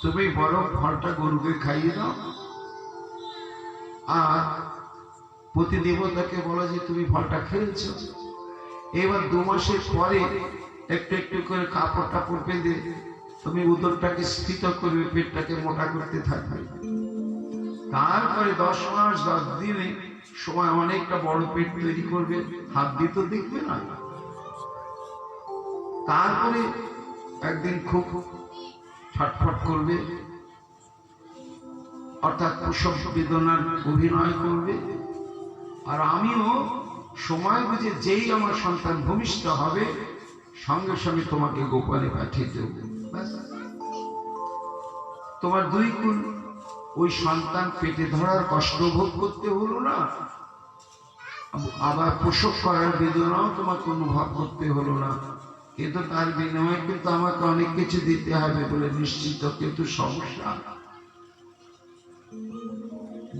তুমি বরং ফলটা গরুকে খাইয়ে দাও, আর প্রতি দেবতাকে বলো যে তুমি ফলটা খেয়েছ। এবার 2 মাসের পরে একটু একটু করে কাপড় টাপড় বেঁধে তুমি উদরটাকে স্থিত করবে, পেটটাকে মোটা করতে থাকবে। তারপরে 10 মাস 10 দিনে সময় অনেকটা বড় পেট তৈরি করবে, হাত দিয়ে তো দেখবে না। তারপরে একদিন খুব ছটফট করবে, অর্থাৎ প্রসব বেদনার অভিনয় করবে। আর আমিও সময় বুঝে যেই আমার সন্তান ভূমিষ্ঠ হবে সঙ্গে সঙ্গে তোমাকে গোপালে পাঠিয়ে দেব। তোমার 2 গুণ ওই সন্তান পেটে ধরার কষ্ট ভোগ করতে হলো না, আবার প্রসব করার বেদনাও তোমাকে অনুভব করতে হলো না। কিন্তু তার বিনিময়ে কিন্তু আমাকে অনেক কিছু দিতে হবে বলে নিশ্চিত। কিন্তু সমস্যা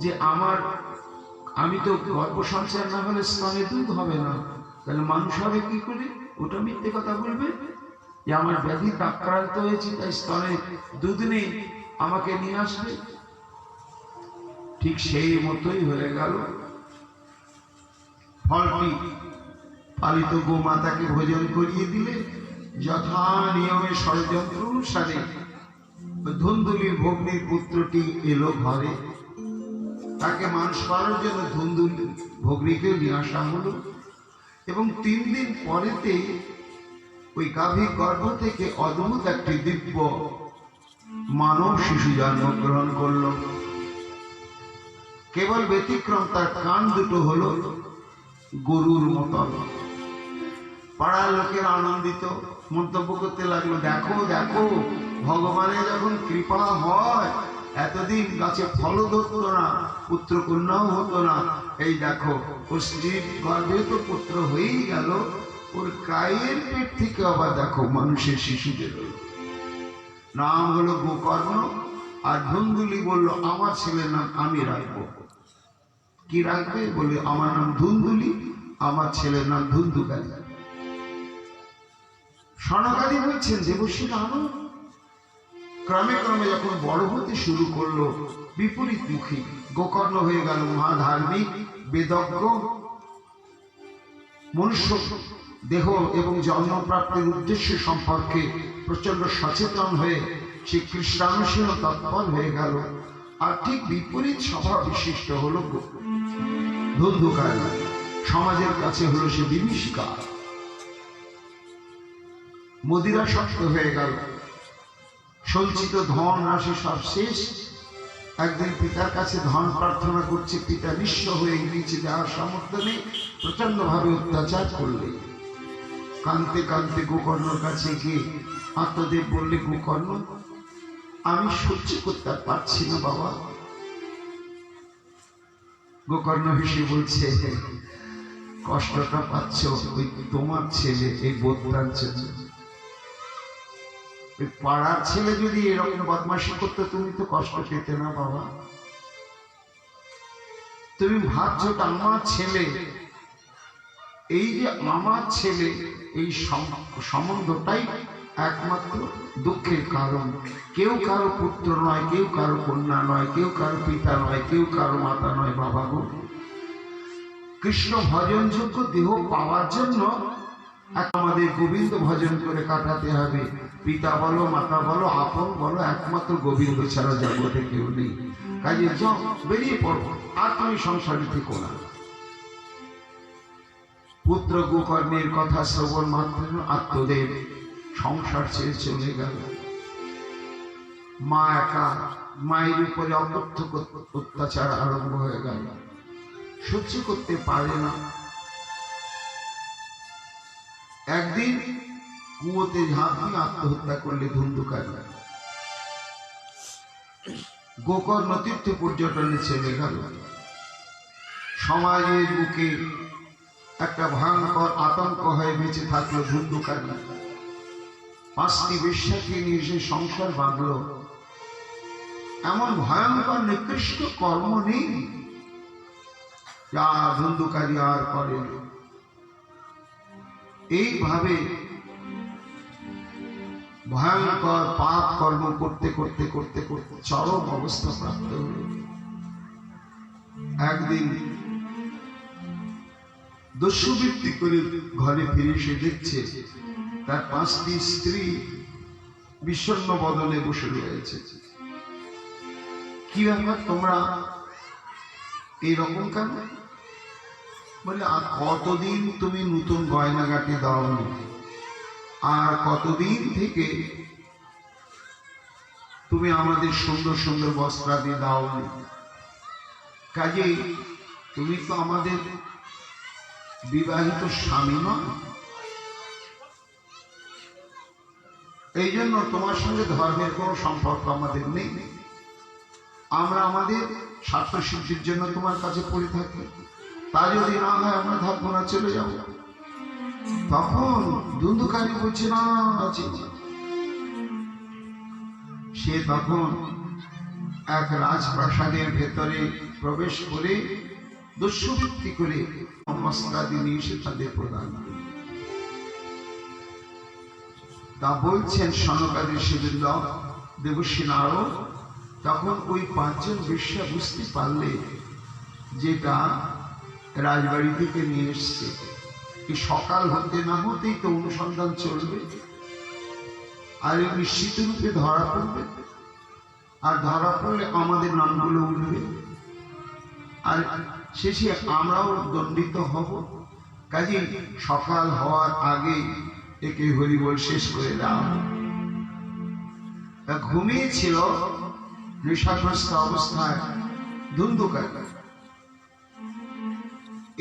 যে আমি তো গর্ভ সঞ্চার না হলে স্তনে দুধ হবে না, তাহলে মানুষ হবে কি করে? ওটা মিথ্যে কথা বলবে যে আমার ব্যাধি আক্রান্ত হয়েছে তাই স্তনে দুধ নেই, আমাকে নিয়ে আসবে। ঠিক সেই মতোই হয়ে গেল। ফলটি পালিত গোমাতাকে ভোজন করিয়ে দিলে যথা নিয়মে ষড়যন্ত্র অনুসারে ধুন্দুলির ভগ্নির পুত্রটি এলো ঘরে। তাকে মানুষ করার জন্য ধুন্দুলি ভগ্নিকে নিয়ে আসা হলো, এবং 3 দিন পরেতে ওই গাভী গর্ভ থেকে অদ্ভুত একটি দিব্য মানব শিশু জন্মগ্রহণ করল। কেবল ব্যতিক্রম তার কান দুটো হলো গরুর মতন। পাড়ার লোকের আনন্দিত মন্তব্য করতে লাগলো, দেখো দেখো ভগবানের যখন কৃপা হয়, এতদিন গাছে ফল ধরতো না, পুত্র কন্যাও হতো না, এই দেখো ওর স্ত্রীর গর্ভে তো পুত্র হয়েই গেল, ওর গায়ের পেট থেকে আবার দেখো মানুষের শিশু বেরোল। নাম হলো গোকর্ণ। আর ধুন্দুলি বলল, আমার ছেলের নাম আমি রাখবো। কি রাখবে? বলে আমার নাম ধুন্দুলি, আমার ছেলের নাম ধুন্দুকালী। সনকাদি বলছেন দেবশ্রী নারদ ক্রমে ক্রমে যখন বড় হতে শুরু করলো, বিপরীতমুখী গোকর্ণ হয়ে গেল মহাধার্মিক বেদজ্ঞ, মনুষ্য দেহ এবং জন্ম প্রাপ্তির উদ্দেশ্য সম্পর্কে প্রচন্ড সচেতন হয়ে সে কৃষ্ণানুশীল তৎপর হয়ে গেল। আর ঠিক বিপরীত স্বভাব বিশিষ্ট হলো ধুন্ধুকারী, সমাজের কাছে হলো সে বিভীষিকার, মদিরাসক্ত হয়ে গেল। সঞ্চিত ধন রাশি সব শেষ। একদিন পিতার কাছে ধন প্রার্থনা করছে, পিতা নিঃস্ব হয়ে নিচে দেওয়ার সামর্থ্য নেই, প্রচন্ড ভাবে অত্যাচার করলে। কাঁদতে কাঁদতে গোকর্ণর কাছে গিয়ে আত্মদেব বললে, গোকর্ণ আমি সহ্য করতে পারছি না বাবা। গোকর্ণ হেসে বলছে, কষ্টটা পাচ্ছ ওই তোমার ছেলে এই বোধটার জন্য। পাড়ার ছেলে যদি এরকম বদমাশি করতো তুমি তো কষ্ট পেতে না বাবা। তুমি ভাবছো আমার ছেলে, এই যে আমার ছেলে, এই সম্বন্ধটাই একমাত্র দুঃখের কারণ। কেউ কারো পুত্র নয়, কেউ কারো কন্যা নয়, কেউ কারো পিতা নয়, কেউ কারো মাতা নয় বাবা গো। কৃষ্ণ ভজনযোগ্য দেহ পাওয়ার জন্য আমাদের গোবিন্দ ভজন করে কাটাতে হবে। পিতা বলো, মাতা বলো, আপন বলো, একমাত্র গোবিন্দ ছাড়া জগতে কেউ নেই। কাজে যাও, বেরিয়ে পড়ো, আর তুমি সংসারে থেকো না। পুত্র গোকর্ণের কথা শ্রবণ মাত্র আত্মদেব সংসার ছেড়ে চলে গেল। মা একা, মায়ের উপরে অকথ্য অত্যাচার আরম্ভ হয়ে গেল, সহ্য করতে পারে না। একদিন কুয়োতে ঝাঁপ দিয়ে আত্মহত্যা করলে ধুন্ধুকারী। গোকর্ণ তীর্থ পর্যটনে চলে গেল। সমাজের বুকে একটা ভয়ঙ্কর আতঙ্ক হয়ে বেঁচে থাকলো ধুন্ধুকারী। 5টি বেশ্যাকে নিয়ে সে সংসার বাঁধল। এমন ভয়ঙ্কর নিকৃষ্ট কর্ম নেই যা ধুন্ধুকারী আর করে। এইভাবে ভয়ঙ্কর পাপ কর্ম করতে করতে করতে করতে চরম অবস্থা প্রাপ্ত হল। একদিন দস্যুবৃত্তি করে ঘরে ফিরে এসে দেখছে তার 5টি স্ত্রী বিষণ্ণ বদনে বসে রয়েছে। কি ব্যাপার তোমরা এইরকম কেন? বলে, আর কতদিন তুমি নতুন গয়নাগাটি দাওনি, আর কতদিন থেকে তুমি আমাদের সুন্দর সুন্দর বস্ত্রাদি দাওনি। কাজেই তুমি তো আমাদের বিবাহিত স্বামী নয়, এই জন্য তোমার সঙ্গে ধর্মের কোনো সম্পর্ক আমাদের নেই। আমরা আমাদের স্বার্থ সিদ্ধির জন্য তোমার কাছে পড়ে থাকি, তা যদি না হয় আমরা থাকবো না, চলে যাবো। তখন ধুন্ধুকারী বলছে, না আছে। সে তখন এক রাজপ্রাসাদের ভেতরে প্রবেশ করে দস্যুবৃত্তি করে বস্ত্রাদি নিয়ে এসে তাদের প্রদান করে। তা বলছেন সনকাদি সেবিন্দ দেবশ্রী নারদ। তখন ওই 5 জন বেশ্যা বুঝতে পারলে যেটা রাজবাড়ি থেকে নিয়ে এসছে। এই সকাল হতে না হতেই তো অনুসন্ধান চলবে, আর নিশ্চিত রূপে ধরা পড়বে, আর ধরা পড়লে আমাদের নামগুলো উঠবে, আর শেষে আমরাও দণ্ডিত হব। কাজে সকাল হওয়ার আগে একে হরিবল শেষ করে দাও। তা ঘুমিয়েছিল নেশাগ্রস্ত অবস্থায় ধুন্ধুকারী।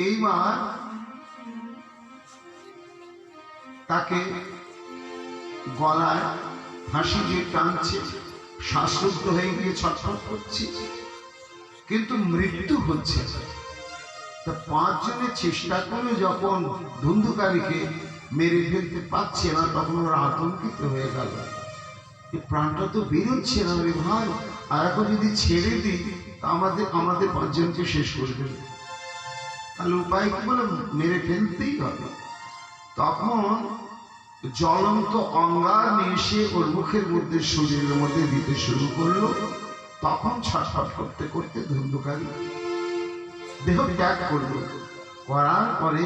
এইবার তাকে গলায় ফাঁসি দিয়ে টানছে, শ্বাসরুদ্ধ হয়ে গিয়ে ছটফট করছে, কিন্তু মৃত্যু হচ্ছে। তা 5 জনের চেষ্টা করে যখন ধুন্ধুকারীকে মেরে ফেলতে পারছে না, তখন ওরা আতঙ্কিত হয়ে গেল। প্রাণটা তো বেরোচ্ছে না রে ভাই, আর এখন যদি ছেড়ে দিই আমাদের 5 জনকে শেষ করে দেবে, তাহলে উপায় কি? বলে মেরে ফেলতেই হবে। তখন 5 জন মিলে জ্বলন্ত অঙ্গার নিয়ে এসে ওর মুখের মধ্যে শরীরের মধ্যে দিতে শুরু করলো। তখন ছটফট করতে করতে ধুন্ধুকারী দেহ ত্যাগ করলো। করার পরে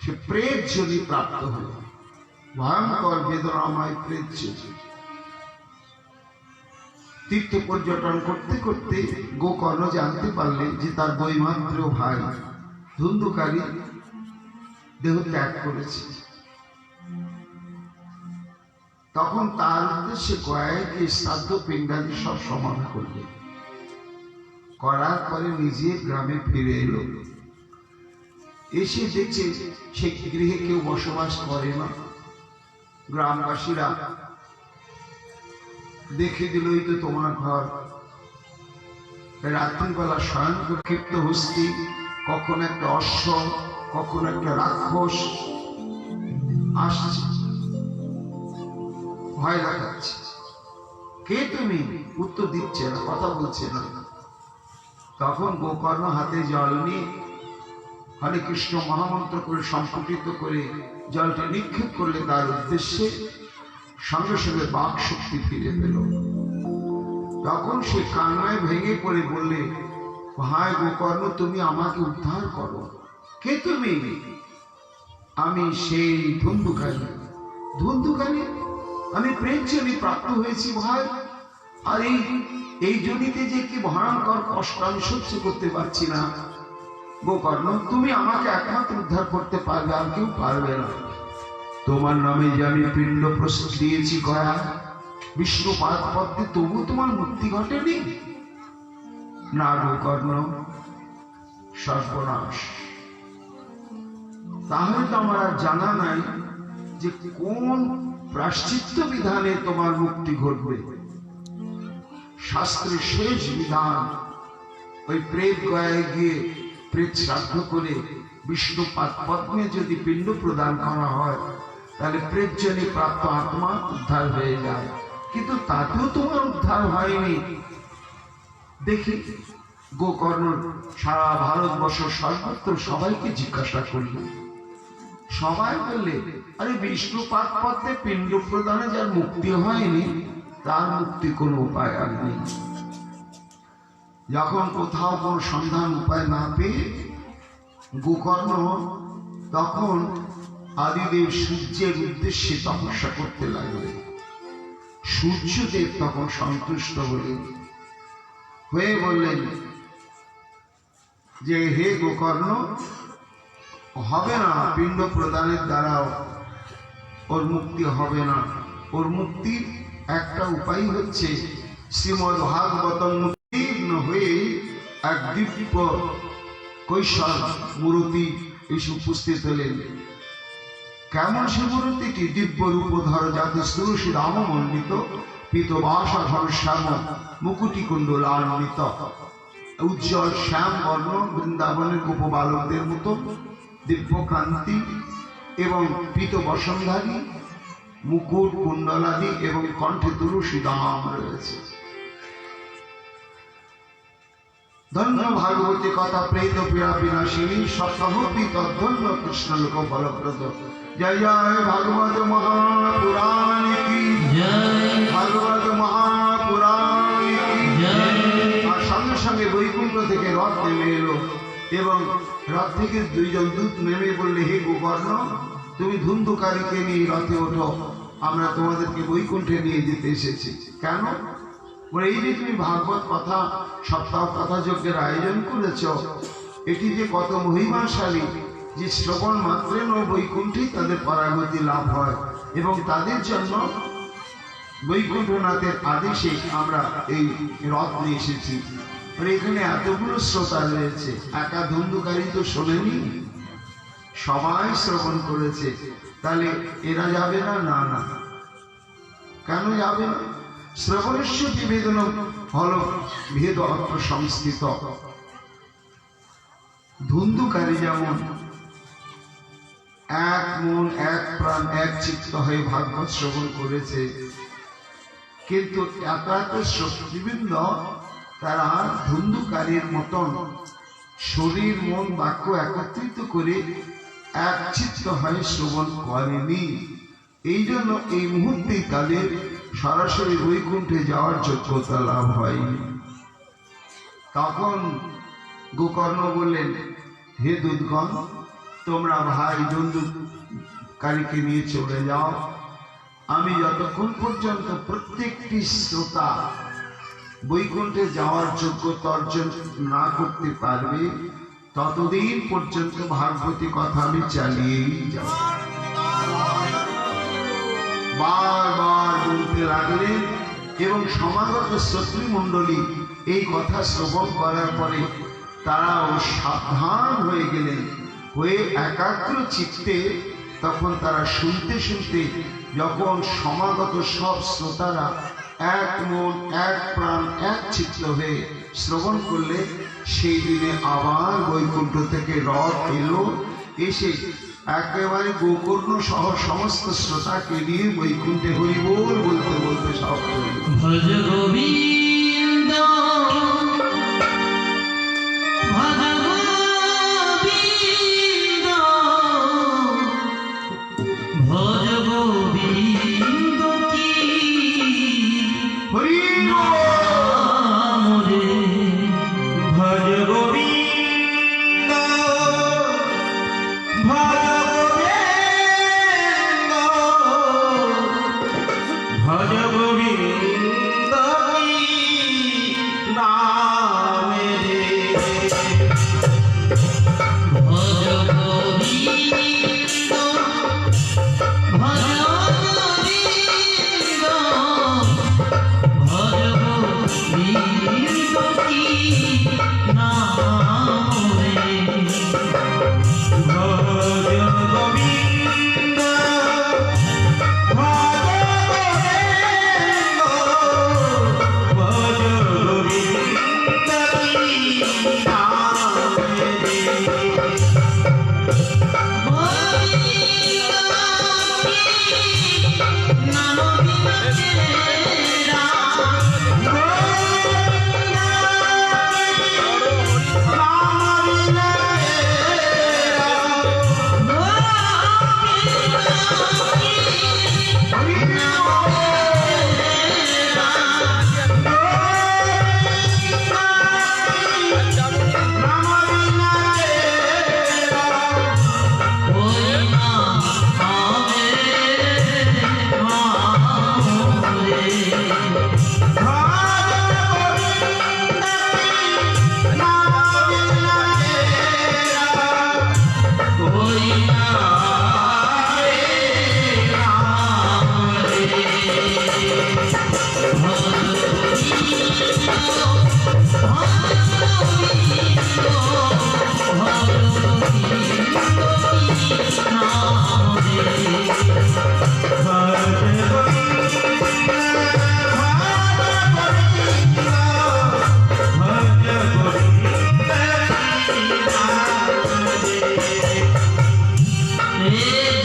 সে প্রেত যোনি প্রাপ্ত হল। ভয়ঙ্কর বেদনাময় প্রেত যোনি। তীর্থ পর্যটন করতে করতে গোকর্ণ জানতে পারলেন যে তার বৈমাত্র ভাই ধুন্ধুকারী দেহ ত্যাগ করেছে। তখন তার উদ্দেশ্যে কয়েকটি শ্রাদ্ধ পিণ্ডাদি সব সমান করবে। করার পরে নিজে গ্রামে ফিরে এলো। এসে দেখছে সে গৃহে কেউ বসবাস করে না। গ্রামবাসীরা দেখে দিল, এই তো তোমার ঘর। রাত্রিবেলা শয়ন ক্ষিপ্ত হস্তি, কখন একটা অশ্ব, কখন একটা রাক্ষস আসছে, ভয় দেখাচ্ছে। কে তুমি? উত্তর দিচ্ছে না, কথা বলছে না। তখন গোকর্ণ হাতে জল নিয়ে হরে কৃষ্ণ মহামন্ত্র করে সংপুটিত করে জলটা নিক্ষেপ করলে তার উদ্দেশ্যে সঙ্গে সঙ্গে বাক শক্তি ফিরে পেল। তখন সে কান্নায় ভেঙে পড়ে বললে, ভাই গোকর্ণ, তুমি আমাকে উদ্ধার করো। কে তুমি? আমি সেই ধুন্ধুকারী। ধুন্ধুকারী? আমি প্রেত যোনি প্রাপ্ত হয়েছি ভাই। আর এই জনিতে যে কি ভয়ঙ্কর কষ্ট আমি সহ্য করতে পারছি না। গোকর্ণ, তুমি আমাকে একমাত্র উদ্ধার করতে পারবে, আর কেউ পারবে না। তোমার নামে যে আমি পিণ্ড প্রস্তুত দিয়েছি গয়া বিষ্ণু পাদ পদ্মে, তবু তোমার মুক্তি ঘটেনি। না গোকর্ণ, সর্বনাশ। তাহলে তো আমার আর জানা নাই যে কোন প্রায়শ্চিত্ত বিধানে তোমার মুক্তি ঘটবে। শাস্ত্রের শেষ বিধান ওই প্রেত গয়ায় গিয়ে প্রেত শ্রাদ্ধ করে বিষ্ণু পাদ পদ্মে যদি পিণ্ড প্রদান করা হয়, তাহলে প্রেত যোনি প্রাপ্ত আত্মা উদ্ধার হয়ে যায়। কিন্তু তাতেও তোমার উদ্ধার হয়নি। দেখি গোকর্ণ সারা ভারতবর্ষ সর্বত্র সবাইকে জিজ্ঞাসা করল। সবাই বললে, আরে বিষ্ণু পাদ পদ্মে পিণ্ড প্রদানে যার মুক্তি হয়নি, তার মুক্তি কোনো উপায় আর নেই। যখন কোথাও কোন সন্ধান উপায় না পেয়ে গোকর্ণ তখন আদিদেব সূর্যের উদ্দেশ্যে তপস্যা করতে লাগলেন। সূর্যদেব তখন সন্তুষ্ট হয়ে বললেন যে, হে গোকর্ণ, হবে না, পিণ্ড প্রদানের দ্বারাও ওর মুক্তি হবে না। ওর মুক্তির একটা উপায় হচ্ছে শ্রীমদ ভাগবতম উত্তীর্ণ হয়ে এক দিব্য কৈশল মূর্তি এসে উপস্থিত হলেন। কেমন সে মূর্তিটি? দিব্য রূপধর, যাতে তুলসী রাম মণ্ডিত, পীতবাসা ঘন শ্যাম, মুকুটি কুণ্ডলান্বিত, উজ্জ্বল শ্যাম বর্ণ, বৃন্দাবনের গোপবালকদের মতো দিব্য কান্তি এবং পীত বসনধারী, মুকুট কুণ্ডলাদি এবং কণ্ঠে তুলসী দাম রয়েছে। ধন্য ভাগবতী কথা প্রেত পীড়া বিনাশিনী, সপ্তমপি তদ্ধন্য কৃষ্ণ লোক ফলপ্রদ। জয় জয় ভাগবত মহাপুরাণ কি জয়, ভাগবত মহাপুরাণ কি জয়। আর সঙ্গে সঙ্গে বৈকুণ্ঠ থেকে রথ নেমে এলো এবং রথ থেকে দুইজন দূত নেমে বললে, হে গোকর্ণ, তুমি ধুন্ধুকারীকে নিয়ে রথে ওঠো, আমরা তোমাদেরকে বৈকুণ্ঠে নিয়ে যেতে এসেছি। কেন? বলে, এই যে তুমি ভাগবত কথা সপ্তাহ কথা যজ্ঞের আয়োজন করেছ, এটি যে কত মহিমাশালী, যে শ্রবণ মাত্রেন ও বৈকুণ্ঠে তাদের পরাগতি লাভ হয়, এবং তাদের জন্য বৈকুণ্ঠনাথের আদেশে আমরা এই রথ নিয়ে এসেছি। এখানে এতগুলো শ্রোতা রয়েছে, একা ধুন্ধুকারী তো শোনেনি, সবাই শ্রবণ করেছে, তাহলে এরা যাবে না? না না, কেন যাবে না? শ্রবণস্য বিভেদন হল ভেদ অর্থ সংস্থিত। ধুন্ধুকারী যেমন এক মন এক প্রাণ এক চিত্ত হয়ে ভাগবত শ্রবণ করেছে, কিন্তু এত এত শক্তিবৃন্দ তারা ধুন্ধুকারীর মতন শরীর মন বাক্য একত্রিত করে এক চিত্ত হয়ে শ্রবণ করেনি। এই জন্য এই মুহূর্তে তাদের সরাসরি বৈকুণ্ঠে যাওয়ার যোগ্যতা লাভ হয়নি। তখন গোকর্ণ বললেন, হে দূতগণ, তোমরা ভাই দণ্ডকারীকে নিয়ে চলে যাও। আমি যতক্ষণ পর্যন্ত প্রত্যেকটি শ্রোতা বৈকুণ্ঠে যাওয়ার যোগ্যতা অর্জন না করতে পারবে, ততদিন পর্যন্ত ভাগবতী কথা আমি চালিয়েই যাব। বারবার বলতে লাগলেন এবং সমাগত শ্রোতৃমণ্ডলী এই কথা শ্রবণ করার পরে তারাও সাবধান হয়ে গেলেন, হয়ে একাগ্র চিত্তে তখন তারা শুনতে শুনতে যখন সমাগত সব শ্রোতারা এক মন এক প্রাণ এক চিত্ত হয়ে শ্রবণ করলে, সেই দিনে আবার বৈকুণ্ঠ থেকে রথ এলো, এসে একেবারে গোকর্ণ সহ সমস্ত শ্রোতাকে নিয়ে বৈকুণ্ঠে হরিবোল বলতে বলতে সব চলল। ভজ গোবিন্দ ভজ গোবিন্দ ভজ গোবিন্দ কি হরি নাম রে ভজ গোবিন্দ ভজ গোবিন্দ ভজ গোবিন্দ কি নাম রে ভজ গোবিন্দ ভজ গোবিন্দ ভজ গোবিন্দ কি নাম রে ভজ গোবিন্দ ভজ গোবিন্দ ভজ গোবিন্দ কি নাম রে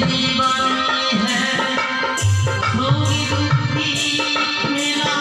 जीवन है सुख दुखी मिला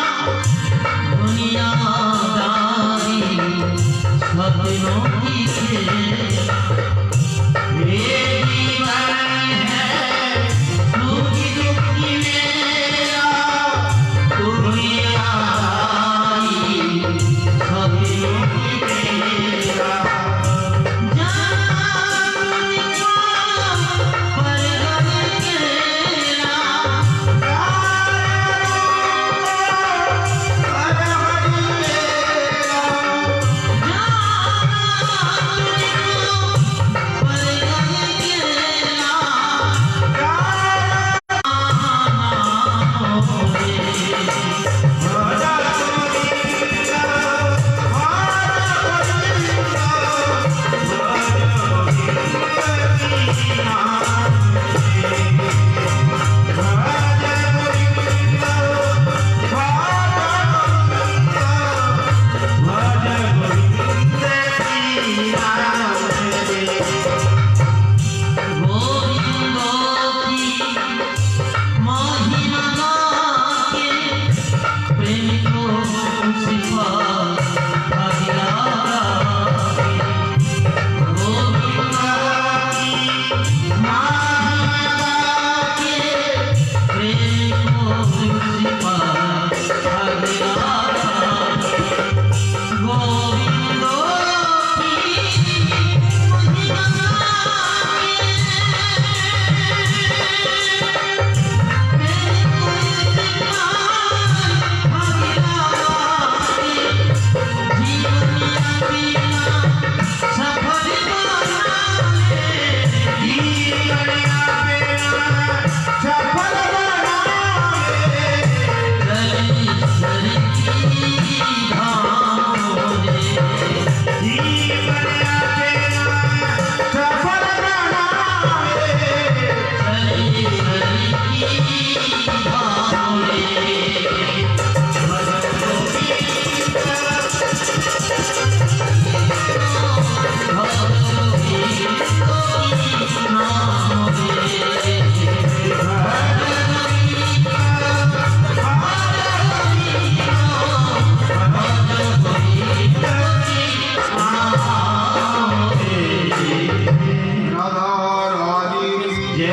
राधा रानी की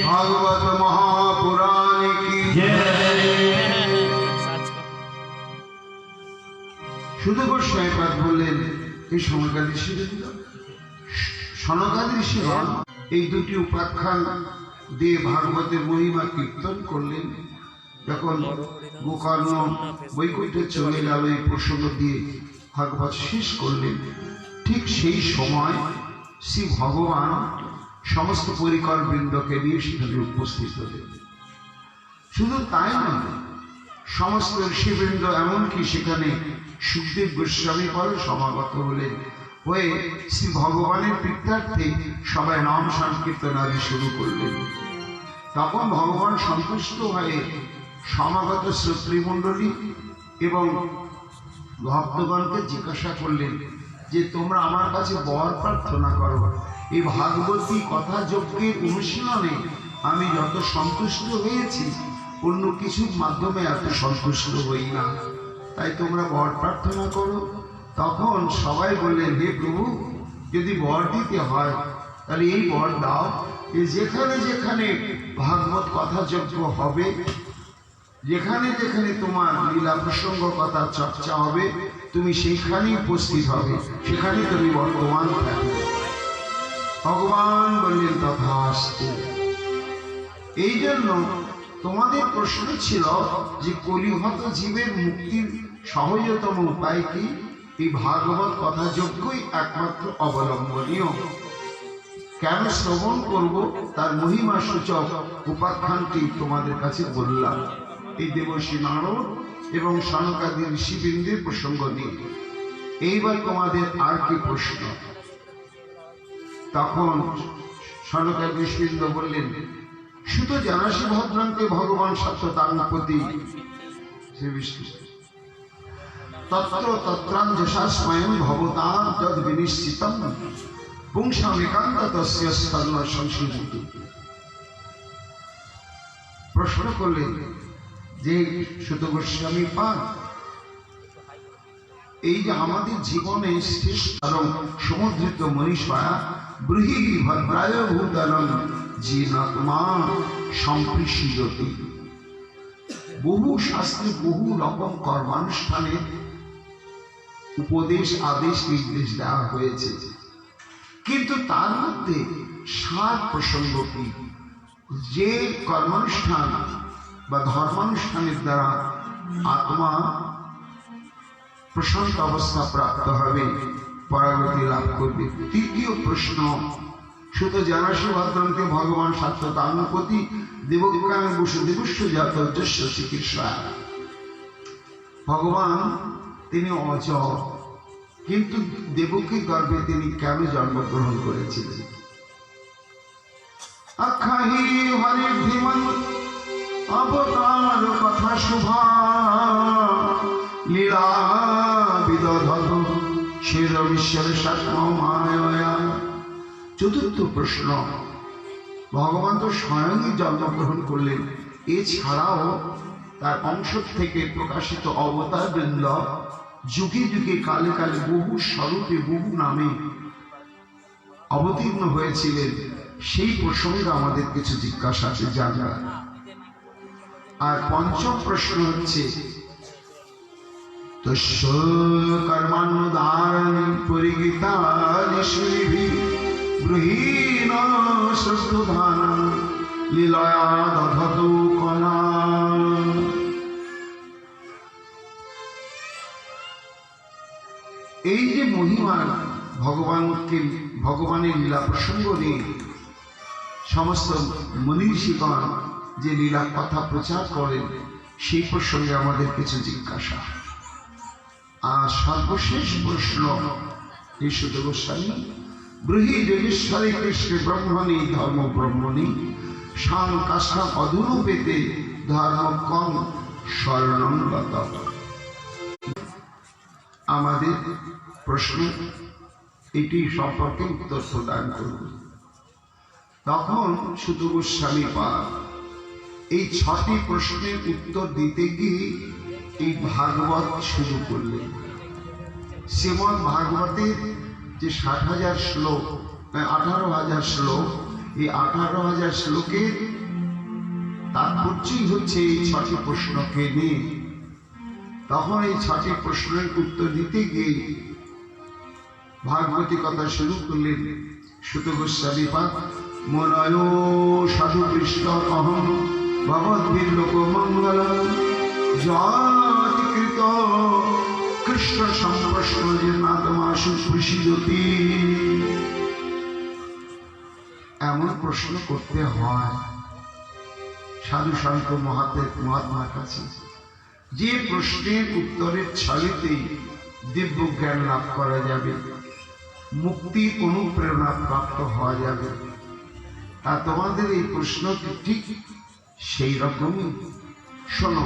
भागवत महापुराण की শুধু গোস্বামী পাদ বললেন এই সমকালী ঋষি সনকালী ঋষিগণ এই দুটি উপাখ্যান দিয়ে ভাগবতের মহিমা কীর্তন করলেন। যখন গোকর্ণ বৈকুণ্ঠে চলে গেল এই প্রসঙ্গ দিয়ে ভাগবত শেষ করলেন, ঠিক সেই সময় শ্রী ভগবান সমস্ত পরিকর বৃন্দকে নিয়ে সেখানে উপস্থিত হলেন। শুধু তাই নয়, সমস্ত ঋষিবৃন্দ এমনকি সেখানে সুখদেব গোস্বামী পরে সমাগত হলেন, হয়ে শ্রী ভগবানের প্রীত্যার্থে সবাই নাম সংকীর্তন আদি শুরু করলেন। তখন ভগবান সন্তুষ্ট হয়ে সমাগত শ্রোতৃমণ্ডলী এবং ভক্তগণকে জিজ্ঞাসা করলেন যে তোমরা আমার কাছে বর প্রার্থনা করো। এই ভাগবতী কথা যজ্ঞের অনুশীলনে আমি যত সন্তুষ্ট হয়েছি অন্য কিছুর মাধ্যমে এত সন্তুষ্ট হই না, তাই তোমরা বর প্রার্থনা করো। তখন সবাই বললেন, হে প্রভু, যদি বর দিতে হয় তাহলে এই বর দাও যে যেখানে যেখানে ভাগবত কথা যজ্ঞ হবে, যেখানে যেখানে তোমার লীলা প্রসঙ্গ কথা চর্চা হবে, তুমি সেইখানেই উপস্থিত হবে, সেখানে তুমি বর্তমান থাকবে। ভগবান বললেন তথাস্তু। এই জন্য তোমাদের প্রশ্ন ছিল যে কলিহত জীবের মুক্তির সহজতম উপায় কি? এই ভাগবত কথা যজ্ঞই একমাত্র অবলম্বনীয়। কেন শ্রবণ করব তার মহিমা সূচক উপাখ্যানটি তোমাদের কাছে বললাম। এই দেবর্ষি নারদ এবং সনকাদি ঋষিবৃন্দের প্রসঙ্গ নিয়ে এইবার তোমাদের আর কি প্রশ্ন? তখন সনকাদি ঋষিবৃন্দ বললেন, শুধু জানাসি ভদ্রান্তে ভগবান সত্যতাঙ্গপতি শ্রী বিষ্ণু তত্র তত্রাঞ্জসা স্বয়ং ভবতাং তদ বিনিশ্চিতম পুংসামেকান্ত তস্য স্তন্য সংশোধিত। প্রশ্ন করলেন যে সুত গোস্বামী পান, এই যে আমাদের জীবনে শ্রেষ্ঠ এবং সমুদ্রিত মনীষা ব্রুহি ভদ্রায় ভূতলং জীনাত্মা সম্পৃষিদতি। বহু শাস্ত্রে বহু রকম কর্মানুষ্ঠানে উপদেশ আদেশ নির্দেশ দেওয়া হয়েছে, কিন্তু তার মধ্যে সার প্রসঙ্গ কি? যে কর্মানুষ্ঠান বা ধর্মানুষ্ঠানের দ্বারা আত্মা প্রশান্ত অবস্থা প্রাপ্ত হবে, পরাগতি লাভ করবে। তৃতীয় প্রশ্ন, শুধু জানাসি ভদ্রান্তে ভগবান সত্যতাঙ্গপতি দেবকামে বসুদেবস্য জাত যস্য চিকিৎসা। ভগবান তিনি অজর, কিন্তু দেবকী গর্ভে তিনি কেন জন্মগ্রহণ করেছিলেন? আখ্যাহি হরির ধীমন অবতার কথা শুভা লীলা বিদধত শির বিশ্বের সাত্মমায়া। চতুর্থ প্রশ্ন, ভগবান তো স্বয়ংই জন্মগ্রহণ করলেন, এছাড়াও তার অংশ থেকে প্রকাশিত অবতার বৃন্দ যুগে যুগে কালে কালে বহু স্বরূপে বহু নামে অবতীর্ণ হয়েছিলেন। সেই প্রসঙ্গে আমাদের কিছু জিজ্ঞাসা আছে জানা। আর পঞ্চম প্রশ্ন হচ্ছে, তস্য কর্মানুদান পরিগীতানিশ্বরীভি গৃহীণ শ্রদ্ধধান লীলয়া দধতু কলা। এই যে মহিমা ভগবানকে, ভগবানের লীলা প্রসঙ্গ নিয়ে সমস্ত মনীষীগণ যে লীলা কথা প্রচার করেন, সেই প্রসঙ্গে আমাদের কিছু জিজ্ঞাসা। আর সর্বশেষ প্রশ্ন, এই সুত গোস্বামী ব্রহ্মী যোগেশ্বরী কৃষ্ণ ব্রহ্মণী ধর্ম ব্রহ্মণী সাং কাষ্টা অধুরূপেতে ধর্মকং শরণং গত। আমাদের প্রশ্ন এটি সম্পর্কে উত্তর প্রদান করব। তখন শুধু গোস্বামী পাদ এই 6টি প্রশ্নের উত্তর দিতে গিয়ে এই ভাগবত শুরু করলেন। শ্রীমদ্ ভাগবতের যে 60,000 শ্লোক, 18,000 শ্লোক, এই 18,000 শ্লোকের তাৎপর্যই হচ্ছে এই 6টি প্রশ্নকে নিয়ে। তখন এই 6টি প্রশ্নের উত্তর দিতে গিয়ে ভাগবতী কথা শুরু করলেন সুত গোস্বামী পাদ। মনয় সাধু কৃষ্ণ অহম ভগবদ্বীর লোকমঙ্গলম জাতিকৃত কৃষ্ণ সম্প্রশ্ন যে নাতমাশু প্রসিদতি। এমন প্রশ্ন করতে হয় সাধু সন্ত মহাত্মার কাছে, যে প্রশ্নের উত্তরের ছলেতেই দিব্য জ্ঞান লাভ করা যাবে, মুক্তির অনুপ্রেরণা প্রাপ্ত হওয়া যাবে। তা তোমাদের এই প্রশ্নটি ঠিক সেই রকমই। শোনো,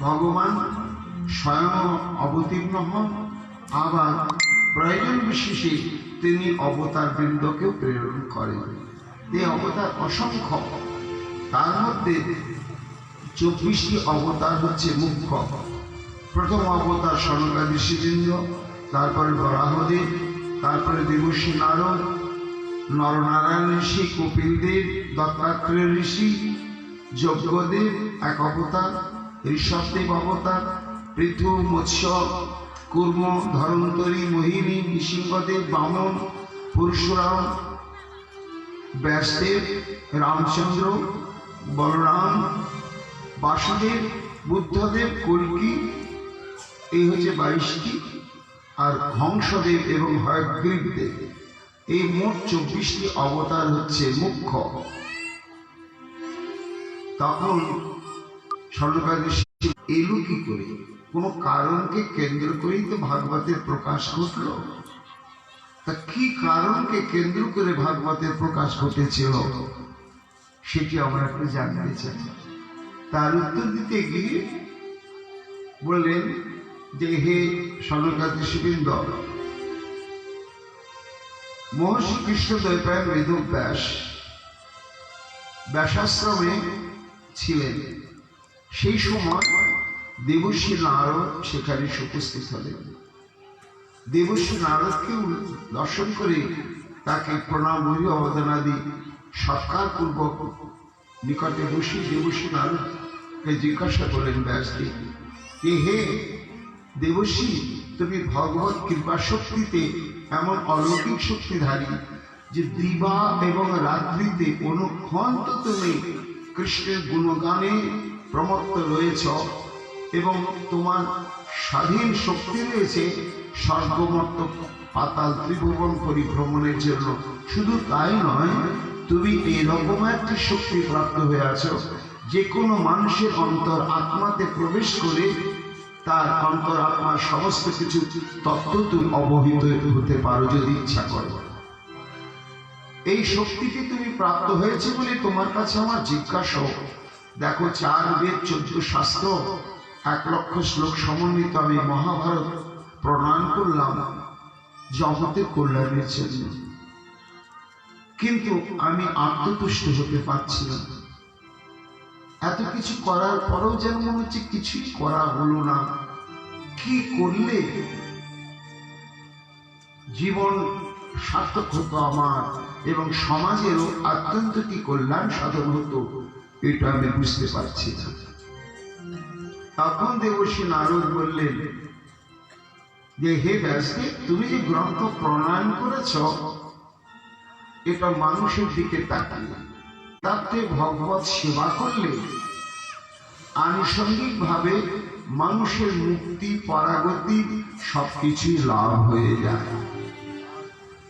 ভগবান স্বয়ং অবতীর্ণ হন, আবার প্রয়োজন বিশেষে তিনি অবতার বৃন্দকেও প্রেরণ করেন। এই অবতার অসংখ্য, তার মধ্যে 24টি অবতার হচ্ছে মুখ্য। প্রথম অবতার সনকাদি ঋষিবৃন্দ, তারপরে বরাহদেব, তারপরে দেবর্ষি নারদ, নরনারায়ণ ঋষি, কপিলদেব, দত্তাত্রেয় ঋষি, যজ্ঞদেব এক অবতার, ঋষভদেব অবতার, পৃথু, মৎস্য, কুর্ম, ধরন্তরী, মোহিনী, নৃসিংহদেব, বামন, পরশুরাম, ব্যাসদেব, রামচন্দ্র, বলরাম, বাসুদেব, বুদ্ধদেব, কল্কি, এই হচ্ছে 22টি। আর হংসদেব এবং হয়গ্রীবদেব, এই মোট 24টি অবতার হচ্ছে মুখ্য। তখন স্বর্ণকারী এলো কি করে? কোন কারণকে কেন্দ্র করেই তো ভাগবতের প্রকাশ ঘটল। তা কি কারণকে কেন্দ্র করে ভাগবতের প্রকাশ ঘটেছিল সেটি আমরা একটু জানতে চাই। তার উত্তর দিতে গিয়ে বললেন যে, হে সনকাদি ঋষিবৃন্দ, মহর্ষি কৃষ্ণদ্বৈপায়ন বেদব্যাস ব্যাসাশ্রমে ছিলেন। সেই সময় দেবর্ষি নারদ সেখানে উপস্থিত হলেন। দেবর্ষি নারদকে দর্শন করে তাকে প্রণাম অবদানাদি সৎকার পূর্বক নিকটে বসে দেবর্ষি নারদকে জিজ্ঞাসা করলেন ব্যাসদেব, হে দেবর্ষি, তুমি ভগবত কৃপা শক্তিতে এমন অলৌকিক শক্তিধারী যে দিবা এবং রাত্রিতে অনুক্ষণ তো তুমি কৃষ্ণের গুণগানে প্রমত্ত রয়েছ এবং তোমার স্বাধীন শক্তি রয়েছে স্বর্গমর্ত পাতাল ত্রিভুবন পরিভ্রমণের জন্য। শুধু তাই নয়, তুমি এরকম একটি শক্তি প্রাপ্ত হয়ে আছো যে কোনো মানুষের অন্তর আত্মাতে প্রবেশ করে তার অন্তর আত্মার সমস্ত কিছু তত্ত্ব তুমি অবহিত হতে পারো যদি ইচ্ছা করো। এই শক্তিকে তুমি প্রাপ্ত হয়েছে বলে তোমার কাছে আমার জিজ্ঞাসা। দেখো, 4 বেদ 14 শাস্ত্র 1 লক্ষ শ্লোক সমন্বিত আমি মহাভারত প্রণয়ন করলাম জগতের কল্যাণের জন্য, কিন্তু আমি আত্মতুষ্ট হতে পারছি না। এত কিছু করার পরেও যেন মনে হচ্ছে কিছুই করা হলো না। কি করলে জীবন সার্থক হতো আমার এবং সমাজেরও অত্যন্ত কি কল্যাণ সাধন হতো, এটা আমি বুঝতে পারছি না। তখন দেবর্ষি নারদ বললেন যে, হে ব্যাসদেব, তুমি যে গ্রন্থ প্রণয়ন করেছ এটা মানুষের দিকে তাকিয়ে, তাতে ভগবত সেবা করলে আনুষঙ্গিক ভাবে মানুষের মুক্তি, পরাগতি সবকিছুই লাভ হয়ে যায়।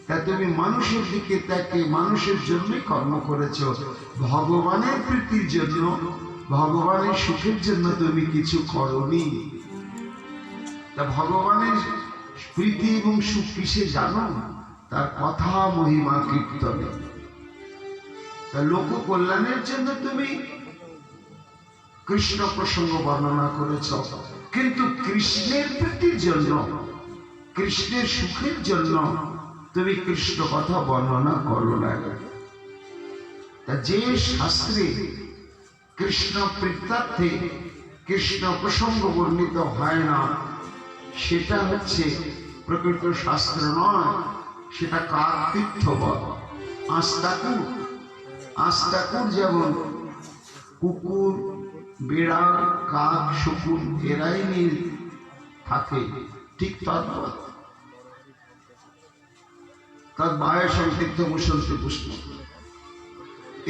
তা তুমি মানুষের দিকে তাকে মানুষের জন্য কর্ম করেছ, ভগবানের প্রীতির জন্য, ভগবানের সুখের জন্য তুমি কিছু করনি। তা ভগবানের প্রীতি এবং সুখ কিসে জানো? তার কথা মহিমা কীর্তনে। তা লোক কল্যাণের জন্য তুমি কৃষ্ণ প্রসঙ্গ বর্ণনা করেছ, কিন্তু কৃষ্ণের প্রীতির জন্য, কৃষ্ণের সুখের জন্য তুমি কৃষ্ণ কথা বর্ণনা করো না। তা যে শাস্ত্রে কৃষ্ণ প্রীত্যার্থে কৃষ্ণ প্রসঙ্গ বর্ণিত হয় না, সেটা হচ্ছে প্রকৃত শাস্ত্র নয়, সেটা কার্তিত্ববধ। আস্তাকুর যেমন কুকুর, বিড়াল, কাক, শকুন এরাই নিয়ে থাকে, ঠিক তদ্বৎ তদ্বায় সংক্ষিপ্ত মুসলতে পুষ্প।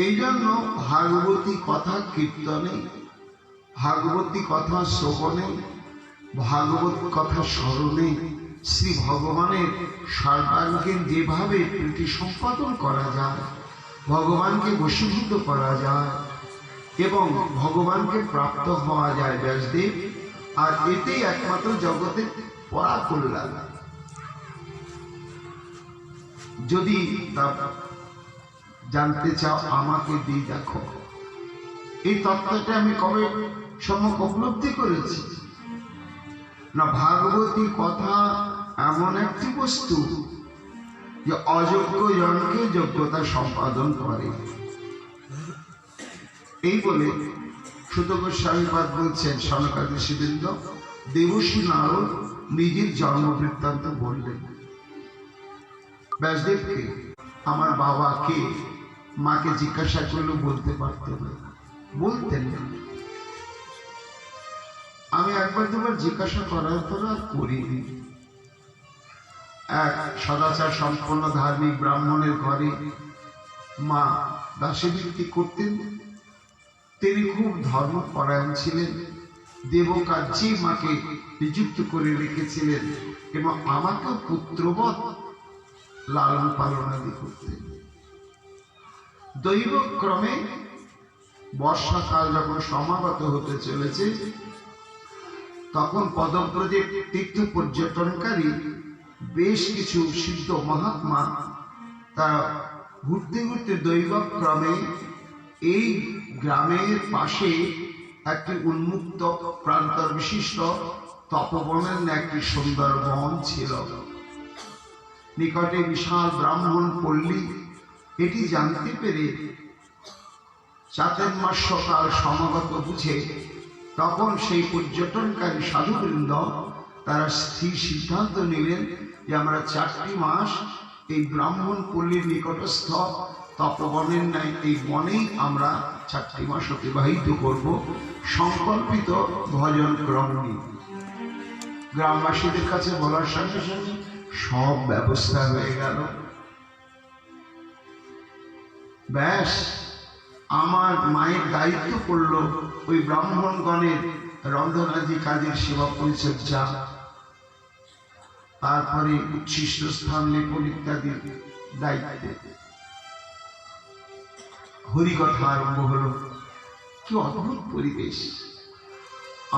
এই জন্য ভাগবতী কথা কীর্তনে, ভাগবতী কথা শ্রবণে, ভাগবত কথা স্মরণে শ্রী ভগবানের সর্বাঙ্গীন যেভাবে প্রীতি সম্পাদন করা যায়, ভগবানকে বশীভূত করা যায় এবং ভগবানকে প্রাপ্ত হওয়া যায় ব্যাসদেব, আর এতেই একমাত্র জগতে পড়া কল্যাণ। যদি তা জানতে চাও আমাকে দিয়ে দেখো। এই তত্ত্বটা আমি কবে সম্যক উপলব্ধি করেছি না, ভাগবতী কথা এমন একটি বস্তু যে অযোগ্য জনকে যোগ্যতা সম্পাদন করে। এই বলে সুত গোস্বামীপাদ বলছেন, সনকাদি শিবেন্দ্র দেবশ্রী নারদ নিজের জন্ম বৃত্তান্ত বললেন ব্যাসদেবকে। আমার বাবা কে, মাকে জিজ্ঞাসা করলেও বলতে পারতেন না, বলতেন না। আমি একবার দুবার জিজ্ঞাসা করার পর আর করিনি। এক সদাচার সম্পন্ন ধার্মিক ব্রাহ্মণের ঘরে মা দাসীবৃত্তি করতেন। তিনি খুব ধর্মপরায়ণ ছিলেন, দেবকার্যে মাকে নিযুক্ত করে রেখেছিলেন এবং আমাকেও পুত্রবৎ লালন পালন আদি করতেন। দৈবক্রমে বর্ষাকাল যখন সমাগত হতে চলেছে, তখন পদব্রজে তীর্থ পর্যটনকারী বেশ কিছু সিদ্ধ মহাত্মা তারা ঘুরতে ঘুরতে দৈবক্রমে এই গ্রামের পাশে একটি উন্মুক্ত প্রান্তর বিশিষ্ট তপবনের একটি সুন্দর বন ছিল। নিকটে বিশাল ব্রাহ্মণ পল্লী। এটি জানতে পেরে চাতুর্মাস্যকাল সমাগত বুঝে তখন সেই পর্যটনকারী সাধুবৃন্দ তারা স্থির সিদ্ধান্ত নিলেন যে আমরা 4টি মাস এই ব্রাহ্মণ পল্লীর নিকটস্থ তপবনের ন্যায় এই বনেই আমরা 4টি মাস অতিবাহিত করব, সংকল্পিত ভজন ক্রম নিয়ে। গ্রামবাসীদের কাছে বলার সঙ্গে সঙ্গে সব ব্যবস্থা হয়ে গেল। ব্যাস আমার মায়ের দায়িত্ব পড়ল ওই ব্রাহ্মণগণের রন্ধনাদি কাজের সেবা পরিচর্যা, তারপরে উচ্ছিষ্ট স্থান লেপন ইত্যাদির দায়িত্ব। হরিকথা আরম্ভ হলো। কি অদ্ভুত পরিবেশ।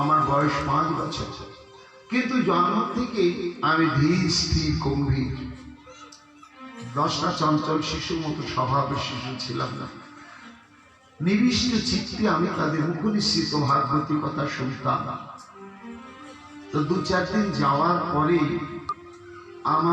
আমার বয়স 5 বছর, কিন্তু জন্ম থেকে আমি ধীর স্থির গম্ভীর, 10টা চঞ্চল শিশুর মতো স্বভাবের শিশু ছিলাম না। নিবিষ্ট চিত্তে আমি তাদের মুখনিসৃত ভাগবতী কথা শুনতাম। তো 2-4 দিন যাওয়ার পরে আমার